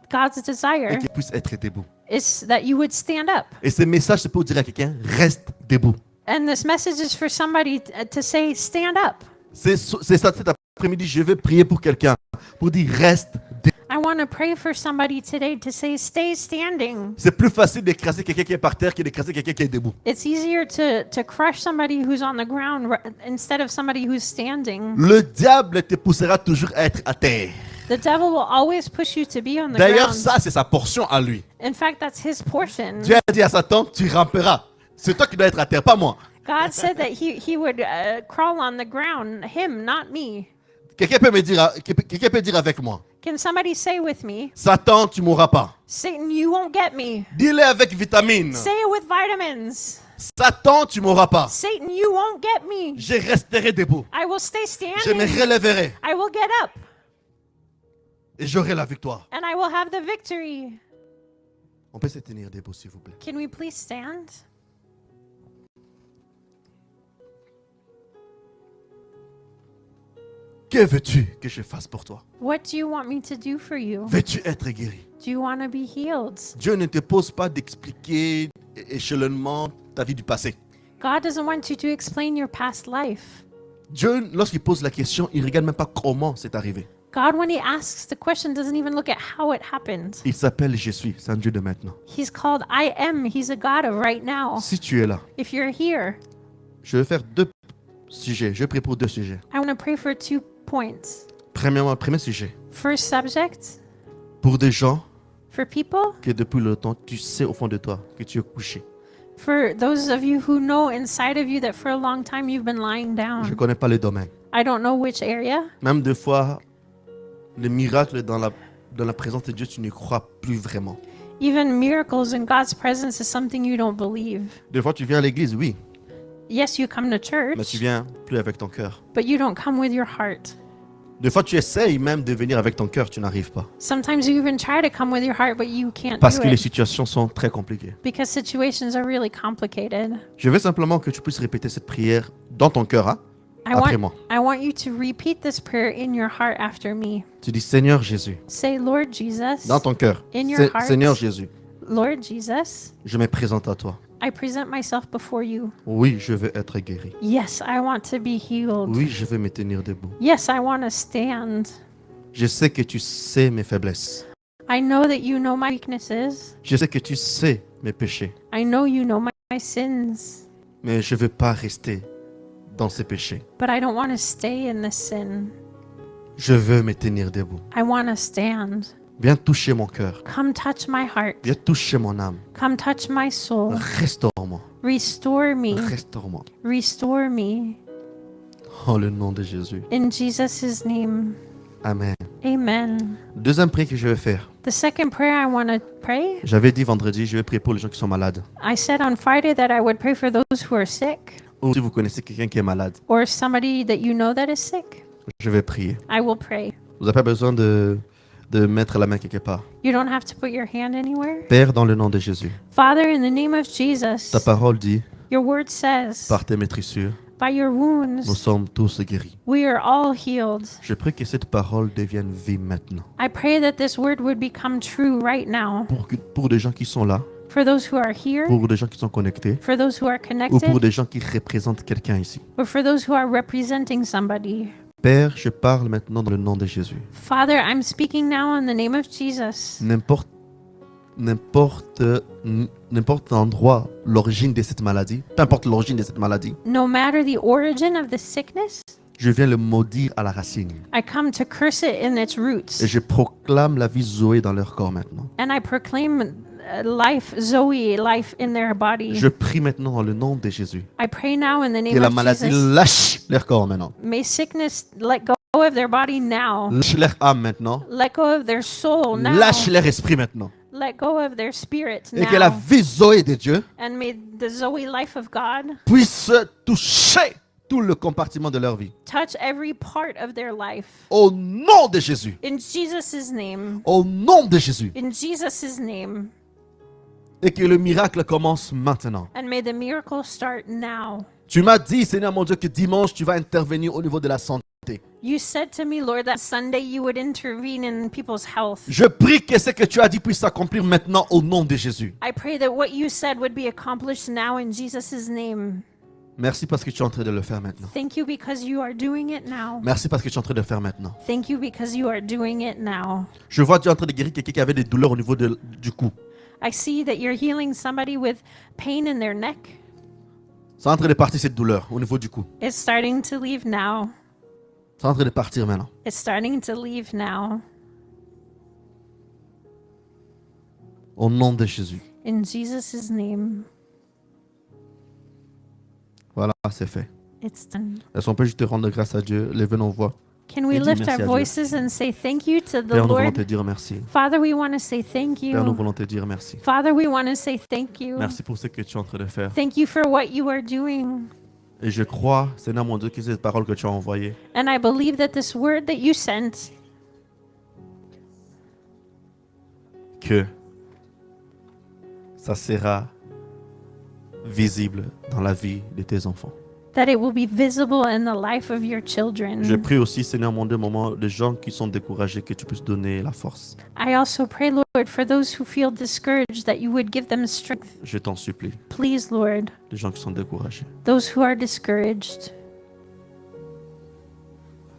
[SPEAKER 2] God's
[SPEAKER 1] est
[SPEAKER 2] desire
[SPEAKER 1] qu'il puisse être debout.
[SPEAKER 2] is that you would stand up.
[SPEAKER 1] Et ce message, c'est pour dire à quelqu'un, reste debout.
[SPEAKER 2] And this message is for somebody to say, stand up.
[SPEAKER 1] C'est ça, cet après-midi, je vais prier pour quelqu'un, pour dire, reste debout.
[SPEAKER 2] I want to pray for somebody today to say, stay standing.
[SPEAKER 1] C'est plus facile d'écraser quelqu'un qui est par terre que d'écraser quelqu'un qui est debout.
[SPEAKER 2] It's easier to crush somebody who's on the ground instead of somebody who's standing.
[SPEAKER 1] Le diable te poussera toujours à être à terre.
[SPEAKER 2] The devil will always push you to be on the
[SPEAKER 1] D'ailleurs,
[SPEAKER 2] ground.
[SPEAKER 1] ça, c'est sa portion à lui.
[SPEAKER 2] In fact, that's his portion.
[SPEAKER 1] Dieu a dit à Satan, tu ramperas. C'est toi qui dois être à terre, pas moi.
[SPEAKER 2] God said that he would crawl on the ground, him, not me.
[SPEAKER 1] Quelqu'un peut dire avec moi,
[SPEAKER 2] Can somebody say with me,
[SPEAKER 1] Satan, tu mourras pas.
[SPEAKER 2] Satan, you won't get me.
[SPEAKER 1] Dis-le avec vitamine.
[SPEAKER 2] Say it with vitamins.
[SPEAKER 1] Satan, tu mourras pas.
[SPEAKER 2] Satan, you won't get me.
[SPEAKER 1] Je resterai debout.
[SPEAKER 2] I will stay
[SPEAKER 1] Je me
[SPEAKER 2] standing.
[SPEAKER 1] relèverai
[SPEAKER 2] I will get up.
[SPEAKER 1] et j'aurai la victoire.
[SPEAKER 2] And I will have the victory.
[SPEAKER 1] On peut se tenir debout, s'il vous plaît.
[SPEAKER 2] Can we please stand?
[SPEAKER 1] Que veux-tu que je fasse pour toi?
[SPEAKER 2] What do you want me to do for you?
[SPEAKER 1] Veux-tu être guéri?
[SPEAKER 2] Do you want to be healed?
[SPEAKER 1] Dieu ne te pose pas d'expliquer échelonnement ta vie du passé.
[SPEAKER 2] God doesn't want you to explain your past life.
[SPEAKER 1] Dieu, lorsqu'il pose la question, il ne regarde même pas comment c'est arrivé.
[SPEAKER 2] God, when he asks the question, doesn't even look at how it happened.
[SPEAKER 1] Il s'appelle Je suis, c'est un Dieu de maintenant.
[SPEAKER 2] He's called I am. He's a God of right now.
[SPEAKER 1] Si tu es là,
[SPEAKER 2] If you're here,
[SPEAKER 1] je vais faire deux sujets. Je prie pour deux sujets.
[SPEAKER 2] I want to pray for 2 points.
[SPEAKER 1] Premièrement, premier sujet.
[SPEAKER 2] First subject,
[SPEAKER 1] Pour des gens
[SPEAKER 2] for people,
[SPEAKER 1] que depuis longtemps, tu sais au fond de toi que tu es couché.
[SPEAKER 2] for those of you who know inside of you that for a long time you've been lying
[SPEAKER 1] Je ne
[SPEAKER 2] down.
[SPEAKER 1] connais pas le domaine.
[SPEAKER 2] I don't know which area.
[SPEAKER 1] Même des fois, les miracles dans la présence de Dieu, tu ne crois plus vraiment.
[SPEAKER 2] Even miracles in God's presence is something you don't believe.
[SPEAKER 1] Des fois, tu viens à l'église, oui,
[SPEAKER 2] Yes, you come to
[SPEAKER 1] mais tu
[SPEAKER 2] church,
[SPEAKER 1] viens plus avec ton cœur.
[SPEAKER 2] but you don't come with your heart.
[SPEAKER 1] Des fois, tu essayes même de venir avec ton cœur, tu n'arrives pas.
[SPEAKER 2] Sometimes you even try to come with your heart, but you can't
[SPEAKER 1] Parce
[SPEAKER 2] do
[SPEAKER 1] que les
[SPEAKER 2] it
[SPEAKER 1] situations sont très compliquées.
[SPEAKER 2] because situations are really complicated.
[SPEAKER 1] Je veux simplement que tu puisses répéter cette prière dans ton cœur, hein, après moi.
[SPEAKER 2] I want you to repeat this prayer in your heart after me.
[SPEAKER 1] Tu dis, Seigneur Jésus,
[SPEAKER 2] Say, Lord Jesus,
[SPEAKER 1] dans ton cœur.
[SPEAKER 2] In your heart.
[SPEAKER 1] Seigneur Jésus,
[SPEAKER 2] Lord Jesus,
[SPEAKER 1] je me présente à toi.
[SPEAKER 2] I present myself before you.
[SPEAKER 1] Oui, je veux être guéri.
[SPEAKER 2] Yes, I want to be healed.
[SPEAKER 1] Oui, je veux me tenir debout.
[SPEAKER 2] Yes, I want to stand.
[SPEAKER 1] Je sais que tu sais mes faiblesses.
[SPEAKER 2] I know that you know my weaknesses.
[SPEAKER 1] Je sais que tu sais mes péchés.
[SPEAKER 2] I know you know my sins.
[SPEAKER 1] Mais je ne veux pas rester dans ces péchés.
[SPEAKER 2] But I don't want to stay in this sin.
[SPEAKER 1] Je veux me tenir debout.
[SPEAKER 2] I want to stand.
[SPEAKER 1] Viens toucher mon cœur.
[SPEAKER 2] Come touch my heart.
[SPEAKER 1] Viens toucher mon âme.
[SPEAKER 2] Come touch my soul.
[SPEAKER 1] Restaure-moi.
[SPEAKER 2] Restore me.
[SPEAKER 1] Restaure-moi.
[SPEAKER 2] Restore me.
[SPEAKER 1] En le nom de Jésus.
[SPEAKER 2] In Jesus' name.
[SPEAKER 1] Amen.
[SPEAKER 2] Amen.
[SPEAKER 1] Deuxième prière que je vais faire.
[SPEAKER 2] The second prayer I want to pray,
[SPEAKER 1] J'avais dit vendredi, je vais prier pour les gens qui sont malades.
[SPEAKER 2] I said on Friday that I would pray for those who are sick
[SPEAKER 1] Ou si vous connaissez quelqu'un qui est malade.
[SPEAKER 2] or somebody that you know that is sick.
[SPEAKER 1] Je vais prier.
[SPEAKER 2] I will pray.
[SPEAKER 1] Vous n'avez pas besoin de mettre la main quelque part.
[SPEAKER 2] You don't have to put your hand anywhere.
[SPEAKER 1] Père, dans le nom de Jésus,
[SPEAKER 2] Father, in the name of Jesus,
[SPEAKER 1] ta parole dit,
[SPEAKER 2] your word says,
[SPEAKER 1] par tes maîtrissures,
[SPEAKER 2] by your
[SPEAKER 1] nous
[SPEAKER 2] wounds,
[SPEAKER 1] sommes tous guéris.
[SPEAKER 2] we are all healed.
[SPEAKER 1] Je prie que cette parole devienne vie maintenant.
[SPEAKER 2] I pray that this word would become true right now
[SPEAKER 1] Pour des gens qui sont là,
[SPEAKER 2] for those who are here,
[SPEAKER 1] pour des gens qui sont connectés,
[SPEAKER 2] for those who are
[SPEAKER 1] ou pour
[SPEAKER 2] connected,
[SPEAKER 1] des gens qui représentent quelqu'un ici.
[SPEAKER 2] or for those who are representing somebody.
[SPEAKER 1] Père, je parle maintenant dans le nom de Jésus.
[SPEAKER 2] Father, I'm speaking now in the name of Jesus.
[SPEAKER 1] N'importe endroit, l'origine de cette maladie, peu importe l'origine de cette maladie,
[SPEAKER 2] No matter the origin of the sickness,
[SPEAKER 1] je viens le maudire à la racine.
[SPEAKER 2] I come to curse it in its
[SPEAKER 1] Et
[SPEAKER 2] roots.
[SPEAKER 1] je proclame la vie Zoé dans leur corps maintenant.
[SPEAKER 2] And I proclaim life, Zoe, life in their body.
[SPEAKER 1] Je prie maintenant dans le nom de Jésus.
[SPEAKER 2] I pray now in the
[SPEAKER 1] Que
[SPEAKER 2] name
[SPEAKER 1] la
[SPEAKER 2] of
[SPEAKER 1] maladie
[SPEAKER 2] Jesus.
[SPEAKER 1] lâche leur corps maintenant.
[SPEAKER 2] May sickness let go of their body now.
[SPEAKER 1] Lâche leur âme maintenant.
[SPEAKER 2] Let go of their soul now.
[SPEAKER 1] Lâche leur esprit maintenant.
[SPEAKER 2] Let go of their spirit
[SPEAKER 1] Et que la
[SPEAKER 2] now.
[SPEAKER 1] vie Zoé de Dieu
[SPEAKER 2] And may the Zoe life of God
[SPEAKER 1] puisse toucher tout le compartiment de leur vie.
[SPEAKER 2] touch every part of their life.
[SPEAKER 1] Au nom de Jésus.
[SPEAKER 2] In Jesus' name.
[SPEAKER 1] Au nom de Jésus.
[SPEAKER 2] In Jesus' name.
[SPEAKER 1] Et que le miracle commence maintenant.
[SPEAKER 2] And may the miracle start now.
[SPEAKER 1] Tu m'as dit, Seigneur mon Dieu, que dimanche, tu vas intervenir au niveau de la santé.
[SPEAKER 2] You said to me, Lord, that Sunday you would intervene in people's health.
[SPEAKER 1] Je prie que ce que tu as dit puisse s'accomplir maintenant au nom de Jésus.
[SPEAKER 2] I pray that what you said would be accomplished now in Jesus' name.
[SPEAKER 1] Merci parce que tu es en train de le faire maintenant.
[SPEAKER 2] Thank you because you are doing it now.
[SPEAKER 1] Merci parce que tu es en train de le faire maintenant.
[SPEAKER 2] Thank you because you are doing it now.
[SPEAKER 1] Je vois Dieu en train de guérir quelqu'un qui avait des douleurs au niveau du cou.
[SPEAKER 2] I see that you're healing somebody with pain in their neck.
[SPEAKER 1] C'est en train de partir cette douleur au niveau du cou.
[SPEAKER 2] It's starting to leave now.
[SPEAKER 1] C'est en train de partir maintenant.
[SPEAKER 2] It's starting to leave now.
[SPEAKER 1] Au nom de Jésus.
[SPEAKER 2] In Jesus' name,
[SPEAKER 1] Voilà, c'est fait.
[SPEAKER 2] it's done.
[SPEAKER 1] Est-ce qu'on peut juste te rendre grâce à Dieu? Lève nos voix.
[SPEAKER 2] Can we
[SPEAKER 1] Et dis
[SPEAKER 2] lift
[SPEAKER 1] merci à
[SPEAKER 2] our
[SPEAKER 1] Dieu.
[SPEAKER 2] voices and say thank you to the
[SPEAKER 1] Père, nous voulons
[SPEAKER 2] Lord?
[SPEAKER 1] te dire merci.
[SPEAKER 2] Father, we want to say thank
[SPEAKER 1] Père, nous
[SPEAKER 2] you.
[SPEAKER 1] voulons te dire merci.
[SPEAKER 2] Father, we want to say thank you.
[SPEAKER 1] Merci pour ce que tu es en train de faire.
[SPEAKER 2] Thank you for what you are doing.
[SPEAKER 1] Et je crois, Seigneur mon Dieu, que cette parole que tu as envoyée,
[SPEAKER 2] And I believe that this word that you sent,
[SPEAKER 1] que ça sera visible dans la vie de tes enfants.
[SPEAKER 2] that it will be visible in the life of your children.
[SPEAKER 1] Je prie aussi, Seigneur mon Dieu, moment, les gens qui sont découragés, que tu puisses donner la force.
[SPEAKER 2] I also pray, Lord, for those who feel discouraged, that you would give them strength.
[SPEAKER 1] Je t'en supplie,
[SPEAKER 2] Please, Lord,
[SPEAKER 1] les gens qui sont découragés.
[SPEAKER 2] those who are discouraged,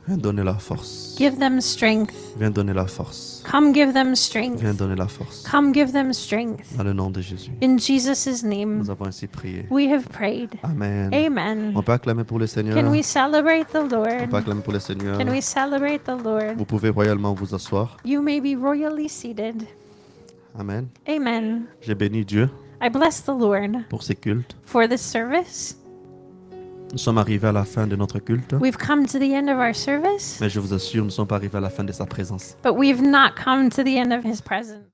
[SPEAKER 1] Viens donner la force.
[SPEAKER 2] give them strength.
[SPEAKER 1] Viens donner la force.
[SPEAKER 2] Come give them strength.
[SPEAKER 1] Viens donner la force.
[SPEAKER 2] Come give them strength.
[SPEAKER 1] Dans le nom de Jésus.
[SPEAKER 2] In Jesus' name,
[SPEAKER 1] Nous avons ainsi prié.
[SPEAKER 2] we have prayed.
[SPEAKER 1] Amen.
[SPEAKER 2] Amen.
[SPEAKER 1] On peut acclamer pour le Seigneur.
[SPEAKER 2] Can we celebrate the
[SPEAKER 1] On
[SPEAKER 2] Lord?
[SPEAKER 1] peut acclamer pour le Seigneur.
[SPEAKER 2] Can we celebrate the Lord?
[SPEAKER 1] Vous pouvez royalement vous asseoir.
[SPEAKER 2] You may be royally seated.
[SPEAKER 1] Amen.
[SPEAKER 2] Amen.
[SPEAKER 1] J'ai béni Dieu
[SPEAKER 2] I bless the Lord
[SPEAKER 1] pour ces cultes.
[SPEAKER 2] for this service.
[SPEAKER 1] Nous sommes arrivés à la fin de notre culte.
[SPEAKER 2] We've come to the end of our service,
[SPEAKER 1] Mais je vous assure, nous ne sommes pas arrivés à la fin de sa présence.
[SPEAKER 2] but we've not come to the end of his presence.